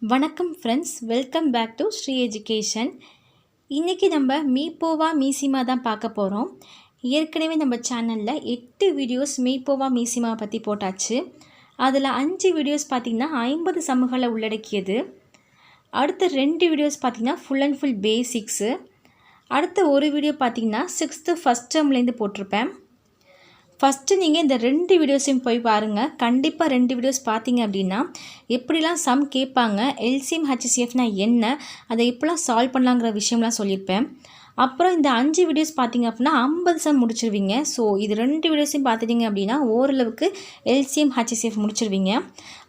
வணக்கம் friends, welcome back to Sri Education. இன்றைக்கி நம்ம மீப்போவா மீசிமா தான் பார்க்க போகிறோம். ஏற்கனவே நம்ம சேனலில் 8 வீடியோஸ் மீப்போவா மீசிமா பற்றி போட்டாச்சு. அதில் 5 வீடியோஸ் பார்த்திங்கன்னா 50 சம்முகளை உள்ளடக்கியது. அடுத்த 2 வீடியோஸ் பார்த்திங்கன்னா ஃபுல் அண்ட் ஃபுல் பேசிக்ஸு. அடுத்த ஒரு வீடியோ பார்த்திங்கன்னா 6th ஃபஸ்ட் டேர்ம்லேருந்து போட்டிருப்பேன். ஃபஸ்ட்டு நீங்கள் இந்த 2 வீடியோஸையும் போய் பாருங்கள். கண்டிப்பாக 2 வீடியோஸ் பார்த்தீங்க அப்படின்னா எப்படிலாம் சம் கேட்பாங்க, எல்சிஎம் ஹெச்சிஎஃப்னா என்ன, அதை எப்படிலாம் சால்வ் பண்ணலாங்கிற விஷயம்லாம் சொல்லியிருப்பேன். அப்புறம் இந்த 5 வீடியோஸ் பார்த்தீங்க அப்படின்னா 50 சம் முடிச்சிருவீங்க. ஸோ இது 2 வீடியோஸையும் பார்த்துட்டிங்க அப்படின்னா ஓரளவுக்கு எல்சிஎம் ஹெச்சிஎஃப் முடிச்சிருவீங்க.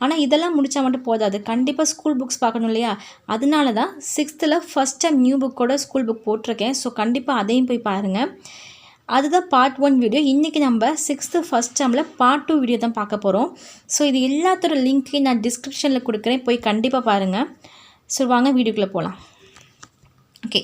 ஆனால் இதெல்லாம் முடித்தா மட்டும் போதாது, கண்டிப்பாக ஸ்கூல் புக்ஸ் பார்க்கணும் இல்லையா? அதனால தான் 6th ஃபஸ்ட் டைம் நியூ புக்கோட ஸ்கூல் புக் போட்டிருக்கேன். ஸோ கண்டிப்பாக அதையும் போய் பாருங்கள். அதுதான் பார்ட் 1 வீடியோ. இன்றைக்கி நம்ம 6th ஃபஸ்ட் டேர்மில் பார்ட் 2 வீடியோ தான் பார்க்க போகிறோம். ஸோ இது எல்லாத்தோட லிங்க்கையும் நான் டிஸ்கிரிப்ஷனில் கொடுக்குறேன், போய் கண்டிப்பாக பாருங்கள். ஸோ வாங்க வீடியோக்குள்ளே போகலாம். ஓகே,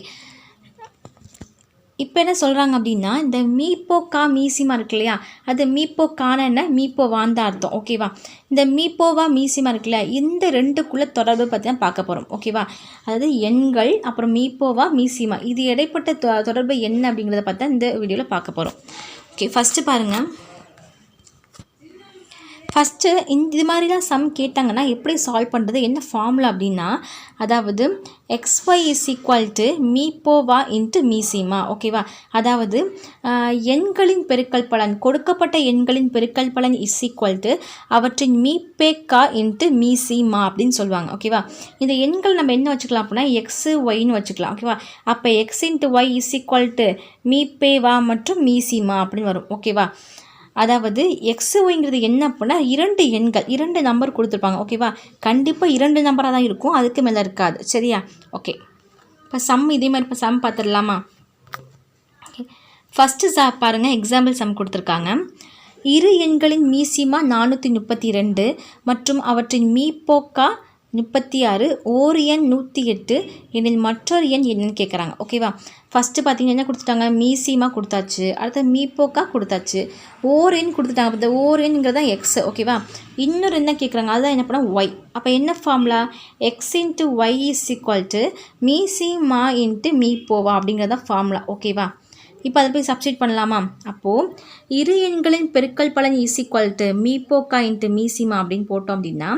இப்போ என்ன சொல்கிறாங்க அப்படின்னா, இந்த மீப்போக்கா மீசிமா இருக்கு இல்லையா, அது மீப்போக்கான என்ன, மீப்போவான் தான் அர்த்தம். ஓகேவா? இந்த மீப்போவா மீசிமா இருக்குல்ல, இந்த 2க்குள்ளே தொடர்பு பற்றி தான் பார்க்க போகிறோம். ஓகேவா? அதாவது எண்கள் அப்புறம் மீப்போவா மீசிமா, இது இடைப்பட்ட தொடர்பு என்ன அப்படிங்கிறத பார்த்தா இந்த வீடியோவில் பார்க்க போகிறோம். ஓகே, ஃபஸ்ட்டு பாருங்கள். ஃபஸ்ட்டு இது மாதிரிலாம் சம் கேட்டாங்கன்னா எப்படி சால்வ் பண்ணுறது, என்ன ஃபார்முலா அப்படின்னா, அதாவது xy = மீப்போவா இன்ட்டு மீசிமா. ஓகேவா? அதாவது எண்களின் பெருக்கல் பலன், கொடுக்கப்பட்ட எண்களின் பெருக்கல் பலன் = அவற்றின் மீப்பேக்கா இன்ட்டு மீசிமா அப்படின்னு சொல்லுவாங்க. ஓகேவா? இந்த எண்கள் நம்ம என்ன வச்சுக்கலாம் அப்படின்னா எக்ஸு ஒய்ன்னு வச்சுக்கலாம். ஓகேவா? அப்போ x × y = மீப்பேவா மற்றும் மீசிமா அப்படின்னு வரும். ஓகேவா? அதாவது XYங்கிறது என்ன அப்படின்னா 2 எண்கள், 2 நம்பர் கொடுத்துருப்பாங்க. ஓகேவா? கண்டிப்பாக 2 நம்பராக தான் இருக்கும், அதுக்கு மேலே இருக்காது. சரியா? ஓகே, இப்போ சம் இதே மாதிரி இப்போ சம் பார்த்துடலாமா? ஓகே, ஃபஸ்ட்டு பாருங்கள், எக்ஸாம்பிள் சம் கொடுத்துருக்காங்க. இரு எண்களின் மீசிமா 432 மற்றும் அவற்றின் மீப்போக்கா 36, ஓர் எண் 108 எனில் மற்றொரு எண் என்னன்னு கேட்குறாங்க. ஓகேவா? ஃபஸ்ட்டு பார்த்தீங்கன்னா என்ன கொடுத்துட்டாங்க, மீசிமா கொடுத்தாச்சு, அடுத்து மீப்போக்கா கொடுத்தாச்சு, ஓர் எண் கொடுத்துட்டாங்க. அப்போ இந்த ஓர் எண்ங்கிறது தான் எக்ஸ். ஓகேவா? இன்னொரு என்ன கேட்குறாங்க, அதுதான் என்ன பண்ணால் ஒய். அப்போ என்ன ஃபார்முலா, x × y = மீசிமா இன்ட்டு மீப்போவா அப்படிங்கிறத ஃபார்முலா. ஓகேவா? இப்போ அதை போய் சப்ஸ்டிட் பண்ணலாமா? அப்போது இரு எண்களின் பெருக்கல் பலன் = மீப்போக்கா இன்ட்டு மீசிமா அப்படின்னு போட்டோம் அப்படின்னா,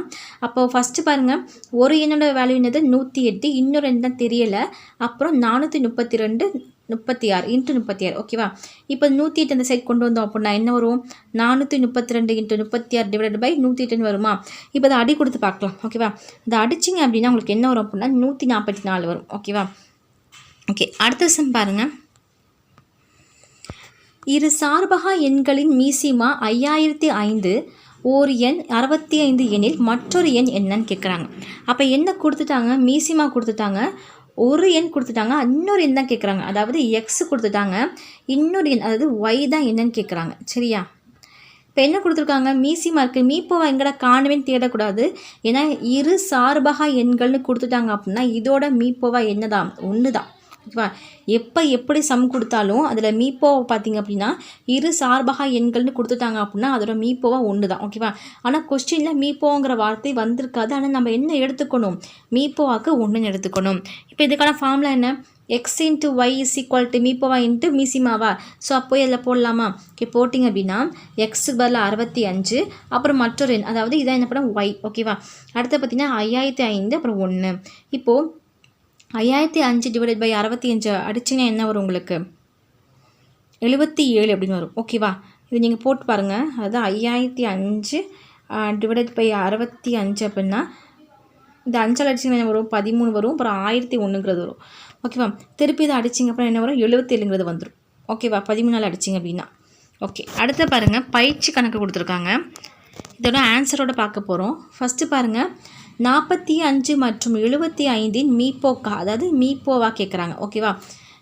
அப்போது ஃபஸ்ட்டு பாருங்கள், ஒரு எண்ணோட வேல்யூ என்னது 108, இன்னொரு எண் தான் தெரியலை, அப்புறம் 432 36 × 36. ஓகேவா? இப்போ 108 அந்த சைட் கொண்டு வந்தோம் அப்படின்னா என்ன வரும், 432 × 36 / 108 வருமா? இப்போ அதை அடி கொடுத்து பார்க்கலாம். ஓகேவா? அதை அடிச்சிங்க அப்படின்னா உங்களுக்கு என்ன வரும் அப்படின்னா 144 வரும். ஓகேவா? ஓகே, அடுத்த சம் பாருங்கள். இரு சார்பகா எண்களின் மீசிமா 5005, ஓர் எண் 65 எனில் மற்றொரு எண் என்னன்னு கேட்குறாங்க. அப்போ என்ன கொடுத்துட்டாங்க, மீசிமா கொடுத்துட்டாங்க, ஒரு எண் கொடுத்துட்டாங்க, இன்னொரு எண் தான் கேட்குறாங்க. அதாவது எக்ஸ் கொடுத்துட்டாங்க, இன்னொரு எண் அதாவது ஒய் தான் என்னன்னு கேட்குறாங்க. சரியா? இப்போ என்ன கொடுத்துருக்காங்க, மீசிமா இருக்குது, மீப்போவா எங்கடா காணவேன்னு தேடக்கூடாது. ஏன்னா இரு சார்பகா எண்கள்னு கொடுத்துட்டாங்க அப்படின்னா இதோட மீப்போவா என்ன தான், ஒன்று தான். ஓகேவா? எப்போ எப்படி சம் கொடுத்தாலும் அதில் மீப்போவை பார்த்திங்க அப்படின்னா இரு சார்பகா எண்கள்னு கொடுத்துட்டாங்க அப்படின்னா அதோட மீப்போவா ஒன்று தான். ஓகேவா? ஆனால் கொஸ்டினில் மீப்போங்கிற வார்த்தை வந்திருக்காது. ஆனால் நம்ம என்ன எடுத்துக்கணும், மீப்போவாக்கு ஒன்றுன்னு எடுத்துக்கணும். இப்போ இதுக்கான ஃபார்முலா என்ன, x × y = மீப்போவா இன்ட்டு மீசிமாவா. ஸோ அப்போயே அதில் போடலாமா? ஓகே, போட்டிங்க அப்படின்னா எக்ஸுக்கு பதில் 65, அப்புறம் மற்றொரு எண், அதாவது இதான் என்ன பண்ண ஒய். ஓகேவா? அடுத்து பார்த்திங்கன்னா 5005 அப்புறம் 1. இப்போது 5005 / 65 அடிச்சிங்கன்னா என்ன வரும் உங்களுக்கு, 77 அப்படின்னு வரும். ஓகேவா? இது நீங்கள் போட்டு பாருங்கள். அதாவது 5005 / 65 அப்படின்னா இந்த 5 அடிச்சிங்கன்னா என்ன வரும், 13 வரும், அப்புறம் 1001ங்கிறது வரும். ஓகேவா? திருப்பி இதை அடிச்சிங்க அப்புறம் என்ன வரும், 77ங்கிறது வந்துடும். ஓகேவா? 13 அடிச்சிங்க அப்படின்னா. ஓகே, அடுத்து பாருங்கள், பயிற்சி கணக்கு கொடுத்துருக்காங்க. இதோட ஆன்சரோட பார்க்க போகிறோம். ஃபஸ்ட்டு பாருங்கள், 45 மற்றும் 75 மீப்போக்கா, அதாவது மீப்போவா கேட்குறாங்க. ஓகேவா?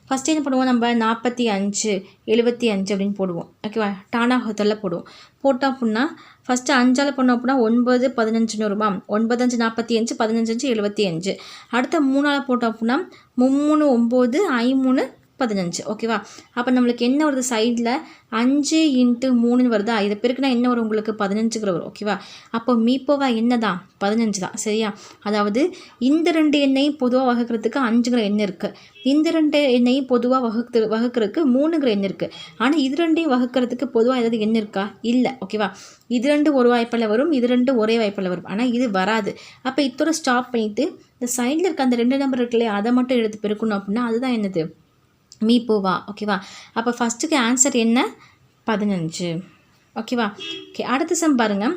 ஃபஸ்ட்டு என்ன பண்ணுவோம், நம்ம 45 75 அப்படின்னு போடுவோம். ஓகேவா? டானா ஹோட்டலில் போடுவோம். போட்டோம் அப்படின்னா ஃபஸ்ட்டு 5ஆல் பண்ணோம் அப்படின்னா 9 15 வருமா, 9 5 45, 15 5 75. அடுத்த 3ஆல் போட்டோம் அப்படின்னா 3 9 5 3 15. ஓகேவா? அப்போ நம்மளுக்கு என்ன வருது சைடில் 5 × 3 வருதா? இதை பெருக்குனா என்ன வரும் உங்களுக்கு 15 வரும். ஓகேவா? அப்போ மீப்போவா என்ன தான் 15 தான். சரியா? அதாவது இந்த 2 எண்ணையும் பொதுவாக வகுக்கிறதுக்கு 5ங்கிற எண் இருக்குது. இந்த 2 எண்ணையும் பொதுவாக வகுக்கிறதுக்கு 3ங்கிற எண் இருக்குது. ஆனால் இது 2ஐயும் வகுக்கிறதுக்கு பொதுவாக ஏதாவது எண் இருக்கா? இல்லை. ஓகேவா? இது 2 ஒரு வாய்ப்பில் வரும், இது 2 ஒரே வாய்ப்பில் வரும். ஆனால் இது வராது. அப்போ இதோட ஸ்டாப் பண்ணிவிட்டு இந்த சைடில் இருக்க அந்த 2 நம்பர் இருக்குல்லையே அதை மட்டும் எடுத்து பெருக்கணும் அப்படின்னா அதுதான் என்னது மீப்போவா. ஓகேவா? அப்போ ஃபஸ்ட்டுக்கு ஆன்சர் என்ன 15. ஓகேவா? ஓகே, அடுத்த சம் பாருங்கள்.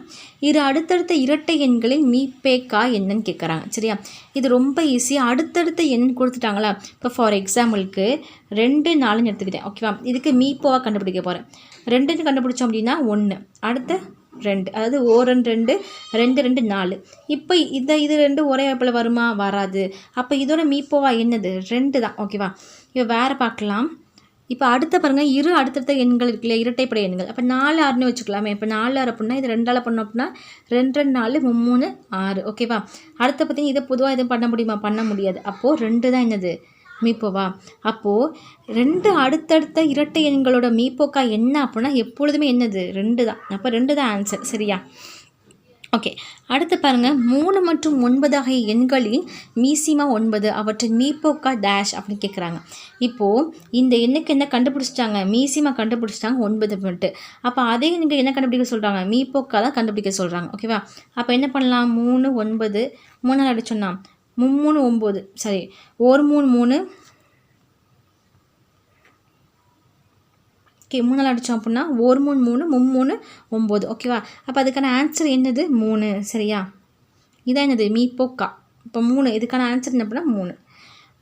இரு அடுத்தடுத்த இரட்டை எண்களின் மீப்பேக்கா என்னன்னு கேட்குறாங்க. சரியா? இது ரொம்ப ஈஸியாக அடுத்தடுத்த எண் கொடுத்துட்டாங்களா? இப்போ ஃபார் எக்ஸாம்பிளுக்கு 2 4ன்னு எடுத்துக்கிட்டேன். ஓகேவா? இதுக்கு மீப்போவா கண்டுபிடிக்க போகிறேன். 2ன்னு கண்டுபிடிச்சோம் அப்படின்னா 1, அடுத்த 2, அதாவது 1 2 2 2 4. இப்போ இது 2 ஒரே வாய்ப்பில் வருமா? வராது. அப்போ இதோட மீப்போவா என்னது 2 தான். ஓகேவா? இப்போ வேறு பார்க்கலாம். இப்போ அடுத்த பாருங்கள், இரு அடுத்தடுத்த எண்கள் இருக்குல்ல, இரட்டைப்படை எண்கள். அப்போ 4 6ன்னு வச்சுக்கலாமே. இப்போ 4 6 அப்படின்னா இது 2ஆல் பண்ணோம் அப்படின்னா 2 2 4 3 6. ஓகேவா? அடுத்த பார்த்தீங்கன்னா இதை பொதுவாக எதுவும் பண்ண முடியுமா? பண்ண முடியாது. அப்போது 2 தான் என்னது மீப்போவா. அப்போது 2 அடுத்தடுத்த இரட்டை எண்களோட மீப்போக்கா என்ன அப்படின்னா எப்பொழுதுமே என்னது 2 தான். அப்போ 2 தான் ஆன்சர். சரியா? ஓகே, அடுத்து பாருங்கள். 3 மற்றும் 9 ஆகிய எண்களின் மீசிமா 9, அவற்றின் மீப்போக்கா டேஷ் அப்படின்னு கேட்குறாங்க. இப்போது இந்த எண்ணுக்கு என்ன கண்டுபிடிச்சிட்டாங்க? மீசிமா கண்டுபிடிச்சிட்டாங்க 9 மட்டும். அப்போ அதே எண்ணுக்கு என்ன கண்டுபிடிக்க சொல்கிறாங்க? மீப்போக்கா தான் கண்டுபிடிக்க சொல்கிறாங்க. ஓகேவா? அப்போ என்ன பண்ணலாம்? 3 9 3 அடிச்சோன்னா 3 9, சரி 1 3 3. ஓகே, 3 அடித்தோம் அப்படின்னா 1 3 3 3 9. ஓகேவா? அப்போ அதுக்கான ஆன்சர் என்னது 3. சரியா? இதான் என்னது மீப்போக்கா. இப்போ 3 இதுக்கான ஆன்சர் என்ன அப்படின்னா 3.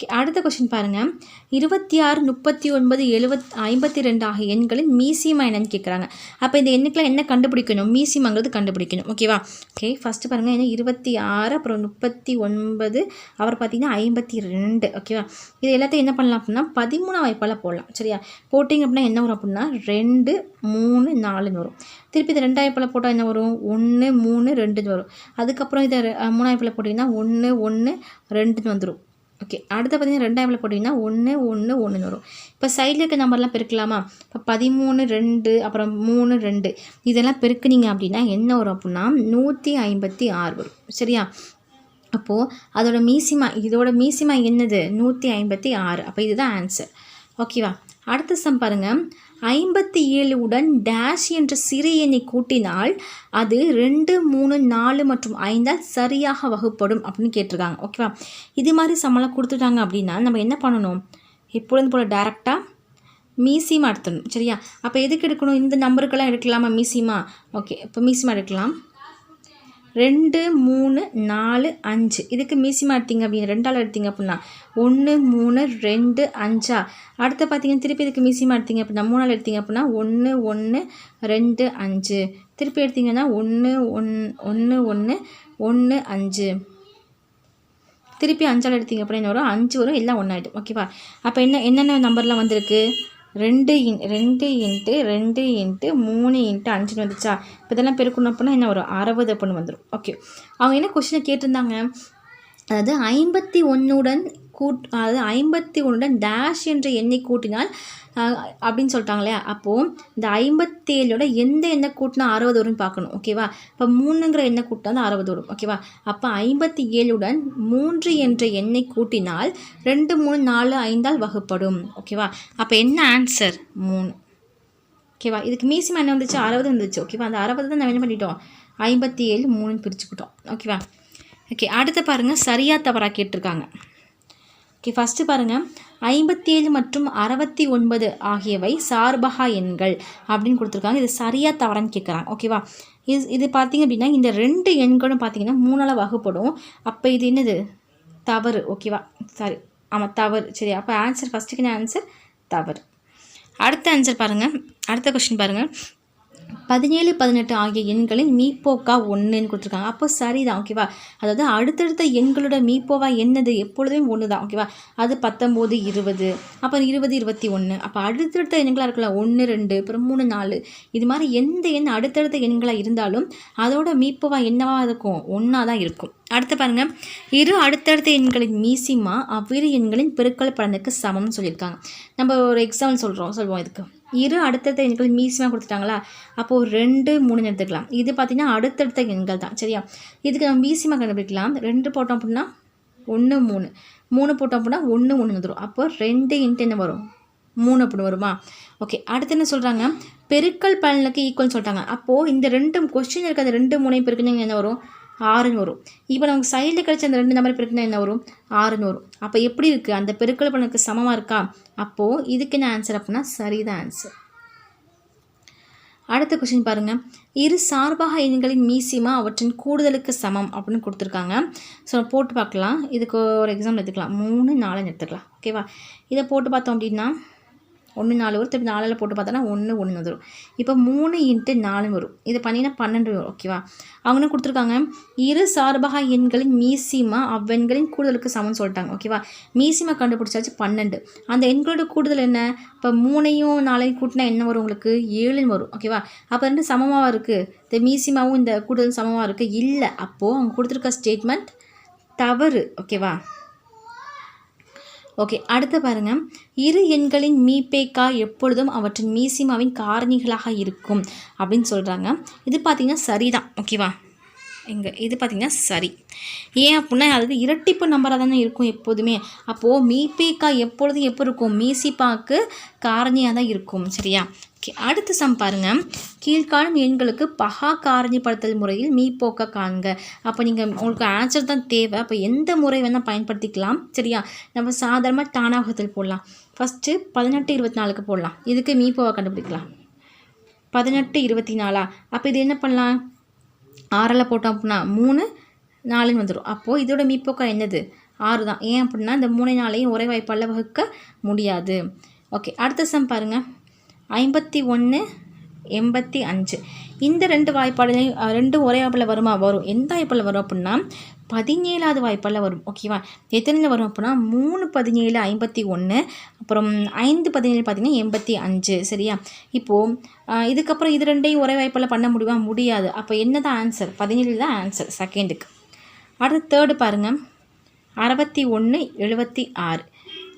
ஓகே, அடுத்த கொஸ்டின் பாருங்கள். 26 39 70 52 ஆகிய எண்களின் மீசிமா என்னன்னு கேட்குறாங்க. அப்போ இந்த எண்ணுக்கெலாம் என்ன கண்டுபிடிக்கணும்? மீசிமாங்கிறது கண்டுபிடிக்கணும். ஓகேவா? ஓகே, ஃபஸ்ட்டு பாருங்கள். என்ன 26, அப்புறம் 39, அப்புறம் பார்த்திங்கன்னா 52. ஓகேவா? இது எல்லாத்தையும் என்ன பண்ணலாம் அப்படின்னா 13 வாய்ப்பால் போடலாம். சரியா? போட்டிங்க அப்படின்னா என்ன வரும் அப்படின்னா 2 3 4ன்னு வரும். திருப்பி இது 2 வாய்ப்பால் போட்டால் என்ன வரும்? 1 3 2ன்னு வரும். அதுக்கப்புறம் இதை 3 வாய்ப்பால் போட்டிங்கன்னா 1 1 2ன்னு வந்துடும். ஓகே, அடுத்து பார்த்தீங்கன்னா 2 வாய்ப்பால் போட்டிங்கன்னா 1 1 1ன்னு வரும். இப்போ சைடில் இருக்க நம்பர்லாம் பெருக்கலாமா? இப்போ 13 2 அப்புறம் 3 2 இதெல்லாம் பெருக்குனீங்க அப்படின்னா என்ன வரும் அப்படின்னா 156 வரும். சரியா? அப்போது அதோட மீசிமா என்னது 156. அப்போ இதுதான் ஆன்சர். ஓகேவா? அடுத்த சம் பாருங்கள். 57 உடன் டேஷ் என்ற சிறு எண்ணை கூட்டினால் அது 2 3 4 மற்றும் 5ஆல் சரியாக வகுப்படும் அப்படின்னு கேட்டிருக்காங்க. ஓகேவா? இது மாதிரி சம்மெல்லாம் கொடுத்துட்டாங்க அப்படின்னா நம்ம என்ன பண்ணணும்? எப்பொழுதும் போல் டேரெக்டாக மீசிமா எடுத்துடணும். சரியா? அப்போ எதுக்கு எடுக்கணும்? இந்த நம்பருக்கெல்லாம் எடுக்கலாமா மீசிமா? ஓகே, இப்போ மீசிமா எடுக்கலாம். 2 3 4 5 இதுக்கு மீசிமா எடுத்தீங்க அப்படின்னா 2ஆல் எடுத்தீங்க அப்படின்னா 1 3 2 5. அடுத்து பார்த்தீங்கன்னா திருப்பி இதுக்கு மீசிமா எடுத்தீங்க அப்படின்னா 3ஆல் எடுத்தீங்க அப்படின்னா 1 1 2 5. திருப்பி எடுத்தீங்கன்னா 1 1 1 1 5. திருப்பி 5ஆல் எடுத்தீங்க அப்படின்னா என்ன வரும்? 5 வரும், எல்லாம் 1 ஆகிடும். ஓகேவா? அப்போ என்னென்ன நம்பர்லாம் வந்திருக்கு? 2 × 2 × 3 × 5 வந்துச்சா? இப்போ இதெல்லாம் பெருக்கணும் அப்படின்னா என்ன வரும்? 60 அப்படின்னு வந்துடும். ஓகே, அவங்க என்ன கொஸ்டினை கேட்டிருந்தாங்க? அதாவது 51உடன் அதாவது 51உடன் டேஷ் என்ற எண்ணை கூட்டினால் அப்படின்னு சொல்லிட்டாங்களே. அப்போது இந்த 57ஓட எந்த எண்ணை கூட்டினா 60 வரும்னு பார்க்கணும். ஓகேவா? இப்போ 3ங்கிற எண்ணை கூட்டினா தான் 60 வரும். ஓகேவா? அப்போ 57உடன் 3 என்ற எண்ணை கூட்டினால் 2 3 4 5ஆல் வகுப்படும். ஓகேவா? அப்போ என்ன ஆன்சர்? 3. ஓகேவா? இதுக்கு மீசிமா என்ன வந்துச்சு? 60 வந்துச்சு. ஓகேவா? அந்த 60 தான் நம்ம என்ன பண்ணிட்டோம்? 57 3ன்னு பிரிச்சுக்கிட்டோம். ஓகேவா? ஓகே, அடுத்து பாருங்கள். சரியாக தவறாக கேட்டிருக்காங்க. ஓகே, ஃபஸ்ட்டு பாருங்கள். 57 மற்றும் 69 ஆகியவை சார்பகா எண்கள் அப்படின்னு கொடுத்துருக்காங்க. இது சரியாக தவறான்னு கேட்குறாங்க. ஓகேவா? இது பார்த்திங்க அப்படின்னா இந்த 2 எண்களும் பார்த்திங்கன்னா 3ஆல் வகுப்படும். அப்போ இது என்னது? தவறு. ஓகேவா? சாரி, ஆமாம் தவறு. சரி, அப்போ ஆன்சர் ஃபஸ்ட்டுக்கு ஆன்சர் தவறு. அடுத்த ஆன்சர் பாருங்கள். அடுத்த கொஸ்டின் பாருங்கள். 17, 18 ஆகிய எண்களின் மீப்போக்கா 1ன்னு கொடுத்துருக்காங்க. அப்போ சரிதான், ஓகேவா. அதாவது அடுத்தடுத்த எண்களோட மீப்போவா என்னது, எப்பொழுதுமே 1 தான், ஓகேவா. அது 19, 20, அப்புறம் 20, 21. அப்போ அடுத்தடுத்த எண்களாக இருக்கலாம் 1, 2, அப்புறம் 3, 4. இது மாதிரி எந்த எண் அடுத்தடுத்த எண்களாக இருந்தாலும் அதோட மீப்போவா என்னவா இருக்கும், 1ஆ தான் இருக்கும். அடுத்து பாருங்க, இரு அடுத்தடுத்த எண்களின் மீசிமா அவ்விரு எண்களின் பெருக்கல் பலனுக்கு சமம்னு சொல்லியிருக்காங்க. நம்ம ஒரு எக்ஸாம்பிள் சொல்லுவோம் இதுக்கு. இரு அடுத்தடுத்த எண்கள் மீசிமா கொடுத்துட்டாங்களா, அப்போது 2, 3 எடுத்துக்கலாம். இது பார்த்திங்கன்னா அடுத்தடுத்த எண்கள் தான், சரியா. இதுக்கு நம்ம மீசிமா கண்டுபிடிக்கலாம். 2 போட்டோம் அப்படின்னா 1, 3, 3 போட்டோம் அப்படின்னா 1, 1 வந்துடும். அப்போ 2 இன்ட்டு என்ன வரும், 3 அப்படின்னு வருமா. ஓகே, அடுத்து என்ன சொல்கிறாங்க, பெருக்கல் பலனுக்கு ஈக்குவல்னு சொல்லிட்டாங்க. அப்போது இந்த 2 கொஸ்டின் இருக்க அந்த 2, 3 பெருக்குன்னு என்ன வரும், 6ன்னு வரும். இப்போ நமக்கு சைடில் கிடைச்ச அந்த 2 நம்பர் பெருக்குன்னா என்ன வரும், 6ன்னு வரும். அப்போ எப்படி இருக்குது, அந்த பெருக்கல் பலனுக்கு சமமாக இருக்கா. அப்போது இதுக்கு என்ன ஆன்சர் அப்படின்னா சரிதான் ஆன்சர். அடுத்த கொஸ்டின் பாருங்கள், இரு சார்பாக எண்களின் மீசிமா அவற்றின் கூடுதலுக்கு சமம் அப்படின்னு கொடுத்துருக்காங்க. ஸோ போட்டு பார்க்கலாம். இதுக்கு ஒரு எக்ஸாம்பிள் எடுத்துக்கலாம். 3, 4ன்னு எடுத்துக்கலாம், ஓகேவா. இதை போட்டு பார்த்தோம் அப்படின்னா 1, 4 வரும். திருப்பி 4 போட்டு பார்த்தோன்னா 1, 1 வந்துடும். இப்போ 3 இன்ட்டு 4 வரும். இதை பண்ணிங்கன்னா 12 வரும், ஓகேவா. அவங்க என்ன கொடுத்துருக்காங்க, இரு சார்பாக எண்களின் மீசிமா அவ்வெண்களின் கூடுதலுக்கு சமம்னு சொல்லிட்டாங்க, ஓகேவா. மீசிமா கண்டுபிடிச்சாச்சு 12. அந்த எண்களோட கூடுதல் என்ன, இப்போ 3யும் 4யும் கூட்டினா என்ன வரும் உங்களுக்கு, 7ன்னு வரும், ஓகேவா. அப்போ 2 சமமாக இருக்குது. இந்த மீசிமாவும் இந்த கூடுதல் சமமாக இருக்குது இல்லை. அப்போது அவங்க கொடுத்துருக்க ஸ்டேட்மெண்ட் தவறு, ஓகேவா. ஓகே, அடுத்து பாருங்கள், இரு எண்களின் மீப்பேக்கா எப்பொழுதும் அவற்றின் மீசிமாவின் காரணிகளாக இருக்கும் அப்படின்னு சொல்கிறாங்க. இது பார்த்திங்கன்னா சரிதான், ஓகேவா. இது பார்த்திங்கன்னா சரி. ஏன் அப்படின்னா அது இரட்டிப்பு நம்பராக தானே இருக்கும் எப்போதுமே. அப்போது மீப்பேக்கா எப்பொழுதும் எப்போ இருக்கும், மீசிப்பாக்கு காரணியாக தான் இருக்கும், சரியா. ஓகே, அடுத்த சம் பாருங்கள், கீழ்காணும் எண்களுக்கு பகா காரணிப்படுத்தல் முறையில் மீப்போக்கா காண்க. அப்போ நீங்கள் உங்களுக்கு ஆன்சர் தான் தேவை. அப்போ எந்த முறை வேணால் பயன்படுத்திக்கலாம், சரியா. நம்ம சாதாரணமாக தானாகத்தில் போடலாம். ஃபஸ்ட்டு 18, 24க்கு போடலாம். இதுக்கு மீப்போவா கண்டுபிடிக்கலாம். 18, 24. அப்போ இது என்ன பண்ணலாம், 6ல் போட்டோம் அப்படின்னா 3, 4ன்னு வந்துடும். அப்போது இதோட மீப்போக்கா என்னது, 6 தான். ஏன் அப்படின்னா இந்த 3, 4ஐயும் ஒரே வாய்ப்பால் வகுக்க முடியாது. ஓகே, அடுத்த சம் பாருங்கள், 51, 85. இந்த 2 வாய்ப்பாடுலையும் 2 ஒரே வாய்ப்பால் வருமா, வரும். எந்த வாய்ப்பால் வரும் அப்படின்னா 17வது வாய்ப்பால் வரும், ஓகேவா. எத்தனையில் வரும் அப்படின்னா 3, 17, 51. அப்புறம் 5, 17 பார்த்திங்கன்னா 85, சரியா. இப்போது இதுக்கப்புறம் இது 2ஐயும் ஒரே வாய்ப்பால் பண்ண முடியாது. அப்போ என்ன தான் ஆன்சர், 17 தான் ஆன்சர் செகண்டுக்கு. அடுத்து தேர்டு பாருங்கள், 61, 76.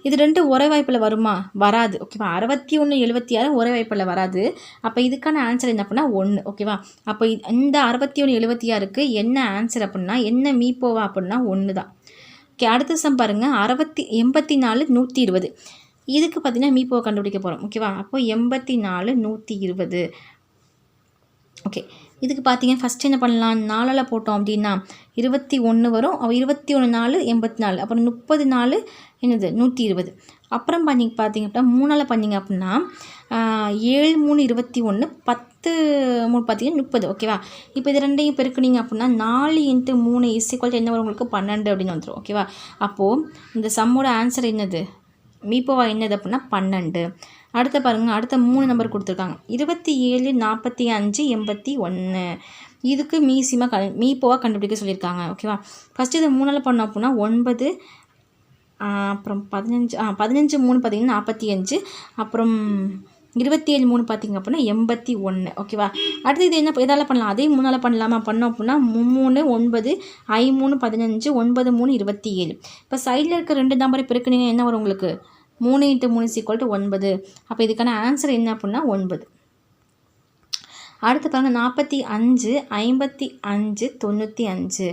இது 2 ஒரே வாய்ப்பில் வருமா, வராது, ஓகேவா. 61, 76 ஒரே வாய்ப்பில் வராது. அப்போ இதுக்கான ஆன்சர் என்ன அப்படின்னா 1, ஓகேவா. அப்போ இந்த 61, 76க்கு என்ன ஆன்சர் அப்படின்னா, என்ன மீப்போவா அப்படின்னா 1 தான். ஓகே, அடுத்த சம் பாருங்கள், 84, 120. இதுக்கு பார்த்திங்கன்னா மீப்போவை கண்டுபிடிக்க போகிறோம், ஓகேவா. அப்போ 84, 120. ஓகே, இதுக்கு பார்த்தீங்கன்னா ஃபஸ்ட்டு என்ன பண்ணலாம், 4ல் போட்டோம் அப்படின்னா 21 வரும். 21, 4, 84. அப்புறம் 30, 4 என்னது 120. அப்புறம் பார்த்தீங்க அப்படின்னா 3ல் பண்ணிங்க அப்படின்னா 7, 3, 21, 10, 3 பார்த்தீங்கன்னா 30, ஓகேவா. இப்போ இது 2ஐயும் பெருக்குனிங்க அப்படின்னா 4 × 3 = என்ன வரும் உங்களுக்கு, 12 அப்படின்னு வந்துடும், ஓகேவா. அப்போது இந்த சம்மோட ஆன்சர் என்னது, மீப்போவா என்னது அப்படின்னா 12. அடுத்த பாருங்கள், அடுத்த 3 நம்பர் கொடுத்துருக்காங்க, 27, 45, 81. இதுக்கு மீப்போவா கண்டுபிடிக்க சொல்லியிருக்காங்க, ஓகேவா. ஃபஸ்ட்டு இது 3ல் பண்ணோம் அப்படின்னா 9, அப்புறம் 15, 15, 3 பார்த்திங்கன்னா 45. அப்புறம் 27, 3 பார்த்திங்க அப்படின்னா 81, ஓகேவா. அடுத்து இது என்ன எதால் பண்ணலாம், அதே 3ல் பண்ணலாமா, பண்ணோம் அப்படின்னா 3, 9, 5, 3, 15, 9, 3, 27. இப்போ சைடில் இருக்க 2 நம்பரை பெருக்குனீங்க என்ன வரும் உங்களுக்கு, 3 × 3 = 9. அப்போ இதுக்கான ஆன்சர் என்ன அப்படின்னா 9. அடுத்து பாருங்கள், 45, 55, 95.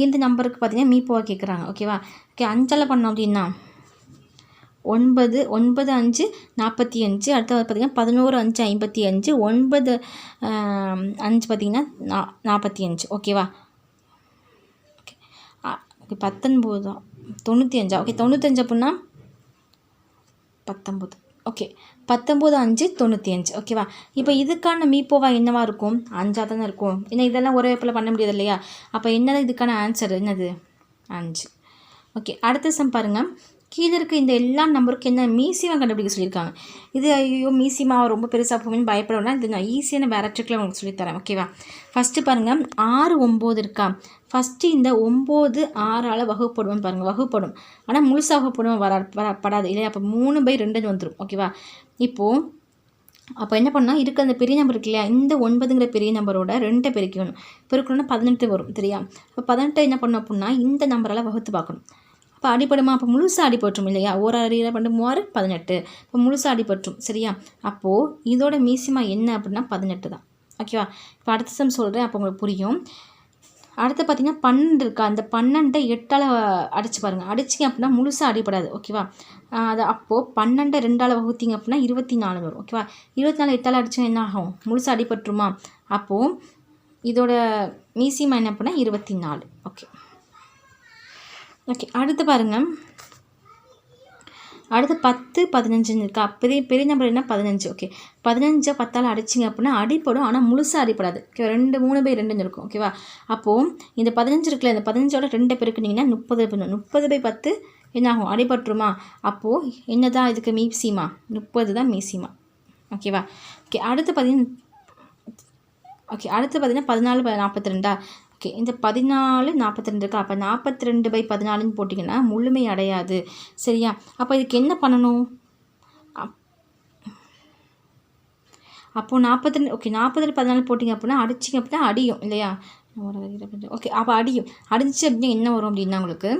இந்த நம்பருக்கு பார்த்திங்கன்னா மீப்போவா கேட்குறாங்க, ஓகேவா. ஓகே, 5ல் பண்ணோம் அப்படின்னா 9, 9, 5, 45. அடுத்து பார்த்திங்கன்னா 11, 5, 55. 9, 5 பார்த்திங்கன்னா 45, ஓகேவா. ஓகே, 19, 95. ஓகே, 95 அப்படின்னா 19, ஓகே. 19, 5, 95, ஓகேவா. இப்போ இதுக்கான மீப்போவா என்னவா இருக்கும், 5ஆக தானே இருக்கும். ஏன்னா இதெல்லாம் ஒரே வாய்ப்பில் பண்ண முடியாது இல்லையா. அப்போ என்னதான் இதுக்கான ஆன்சர் என்னது, 5. ஓகே, அடுத்த சம் பாருங்கள், கீழே இருக்க இந்த எல்லா நம்பருக்கு என்ன மீசிமா கண்டுபிடிக்க சொல்லியிருக்காங்க. இது ஐயோ மீசிமா ரொம்ப பெருசாக போகும்னு பயப்படணும்னா இது நான் ஈஸியான வேறு ட்ரிக்கில் உங்களுக்கு சொல்லித்தரேன். ஓகேவா? ஃபஸ்ட்டு பாருங்கள் 6 9 இருக்கா. ஃபஸ்ட்டு இந்த 9 6ஆல் வகுப்படுவோம் பாருங்கள், வகுப்படும். ஆனால் முழுசாக வகுப்படும் படாது இல்லையா? அப்போ 3/2 வந்துடும். ஓகேவா? இப்போது அப்போ என்ன பண்ணால் இருக்க அந்த பெரிய நம்பர் இருக்கு இல்லையா, இந்த 9ங்கிற பெரிய நம்பரோட 2 பெருக்கணும். பெருக்கணும்னா 18 வரும் சரியா? இப்போ 18 என்ன பண்ணணும் அப்படின்னா இந்த நம்பரால் வகுத்து பார்க்கணும். இப்போ அடிப்படுமா? அப்போ முழுசாக அடிபட்டுரும் இல்லையா? ஒரு 6 18. இப்போ முழுசாக அடிபட்டுரும் சரியா? அப்போது இதோட மீசிமா என்ன அப்படின்னா 18 தான். ஓகேவா? இப்போ அடுத்த சம் சொல்கிறேன், அப்போ உங்களுக்கு புரியும். அடுத்து பார்த்தீங்கன்னா 12 இருக்கா. அந்த 12 8ஆல் அடிச்சு பாருங்கள். அடிச்சிங்க அப்படின்னா முழுசாக அடிப்படாது. ஓகேவா? அது அப்போது 12 2ஆல் வகுத்திங்க அப்படின்னா 24 வரும். ஓகேவா? 24 8ஆல் அடிச்சுன்னா என்ன ஆகும்? முழுசாக அடிபட்டுருமா? அப்போது இதோட மீசிமா என்ன அப்படின்னா 24. ஓகே ஓகே அடுத்து பாருங்கள். அடுத்து 10 15 இருக்கா. பெரிய நம்பர் என்ன 15. ஓகே 15 10ஆல் அடிச்சிங்க அப்படின்னா அடிப்படும், ஆனால் முழுசாக அடிப்படாது. ஓகே 3/2 இருக்கும். ஓகேவா? அப்போது இந்த 15 இருக்குல்ல, இந்த 15ஓட 2 பெருக்குனிங்கன்னா 30 பண்ணும். 30/10 என்ன ஆகும்? அடிபட்டுருமா? அப்போது என்ன தான் இதுக்கு மீசிமா? 30 தான் மீசிமா. ஓகேவா? ஓகே அடுத்து பார்த்தீங்கன்னா 14 42. ஓகே இந்த 14 42 இருக்கா. அப்போ 42/14 போட்டிங்கன்னா முழுமை அடையாது சரியா? அப்போ இதுக்கு என்ன பண்ணணும்? அப்போது 42 ஓகே 40/14 போட்டிங்க அப்படின்னா அடிச்சிங்க அப்படின்னா அடியும் இல்லையா? ஓகே அப்போ அடியும். அடிச்சு அப்படின்னா என்ன வரும் அப்படின்னா உங்களுக்கு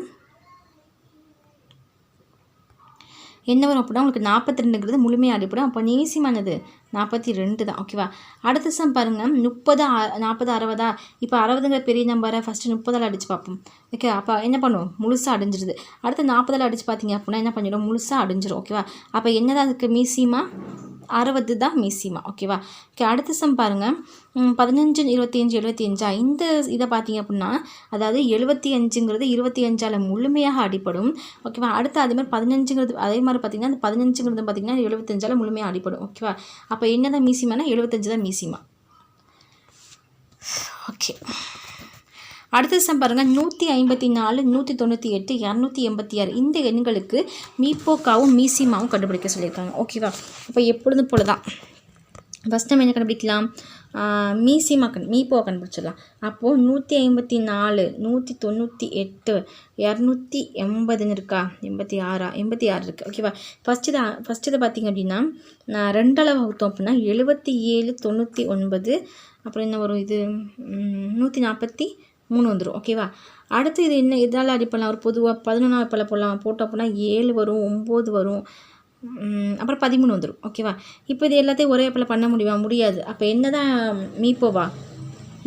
என்ன வரும் அப்படின்னா உங்களுக்கு 42ங்கிறது முழுமையாக அடிப்படும். அப்போ மீசிமானது 42 தான். ஓகேவா? அடுத்த சம் பாருங்கள். 30 40 60. இப்போ 60ங்கிற பெரிய நம்பரை ஃபஸ்ட்டு 30ஆல் அடித்து பார்ப்போம். ஓகே அப்போ என்ன பண்ணுவோம்? முழுசாக அடிஞ்சிருது. அடுத்து 40ஆல் அடித்து பார்த்தீங்க அப்படின்னா என்ன பண்ணிடும்? முழுசாக அடிஞ்சிடும். ஓகேவா? அப்போ என்னதான் அதுக்கு மீசிமா? 60 தான் மீசிமா. ஓகேவா? ஓகே அடுத்த சம் பாருங்கள். 15 25 75. இந்த இதை பார்த்தீங்க அப்படின்னா அதாவது 75ங்கிறது 25ஆல் முழுமையாக அடிப்படும். ஓகேவா? அடுத்து அதே மாதிரி 15ங்கிறது அதே மாதிரி பார்த்தீங்கன்னா அந்த 15ங்கிறது பார்த்தீங்கன்னா 75ஆல் முழுமையாக அடிப்படும். ஓகேவா? அப்போ என்ன தான் மீசிமானா 75 தான் மீசிமா. ஓகே அடுத்த சம் பாருங்கள். 154 198 286 இந்த எண்களுக்கு மீப்போக்காவும் மீசிமாவும் கண்டுபிடிக்க சொல்லியிருக்காங்க. ஓகேவா? இப்போ எப்பொழுதும் போல தான் ஃபஸ்ட் டைம் என்ன கண்டுபிடிக்கலாம்? மீப்போவை கண்டுபிடிச்சிடலாம். அப்போது 154 198 280 இருக்கா. 86 இருக்குது. ஓகேவா? ஃபஸ்ட்டு இதை பார்த்திங்க அப்படின்னா 2ஆல் வகுத்தோம் அப்படின்னா 77 99 அப்புறம் என்ன வரும்? இது 143 வந்துடும். ஓகேவா? அடுத்து இது என்ன இதால் அடிப்படலாம்? ஒரு பொதுவாக 11ஆம் பல போட்டோம் அப்படின்னா 7 வரும், 9 வரும், அப்புறம் 13 வந்துடும். ஓகேவா? இப்போ இது எல்லாத்தையும் ஒரே அப்பல பண்ண முடியாது. அப்போ என்ன தான் மீப்போவா?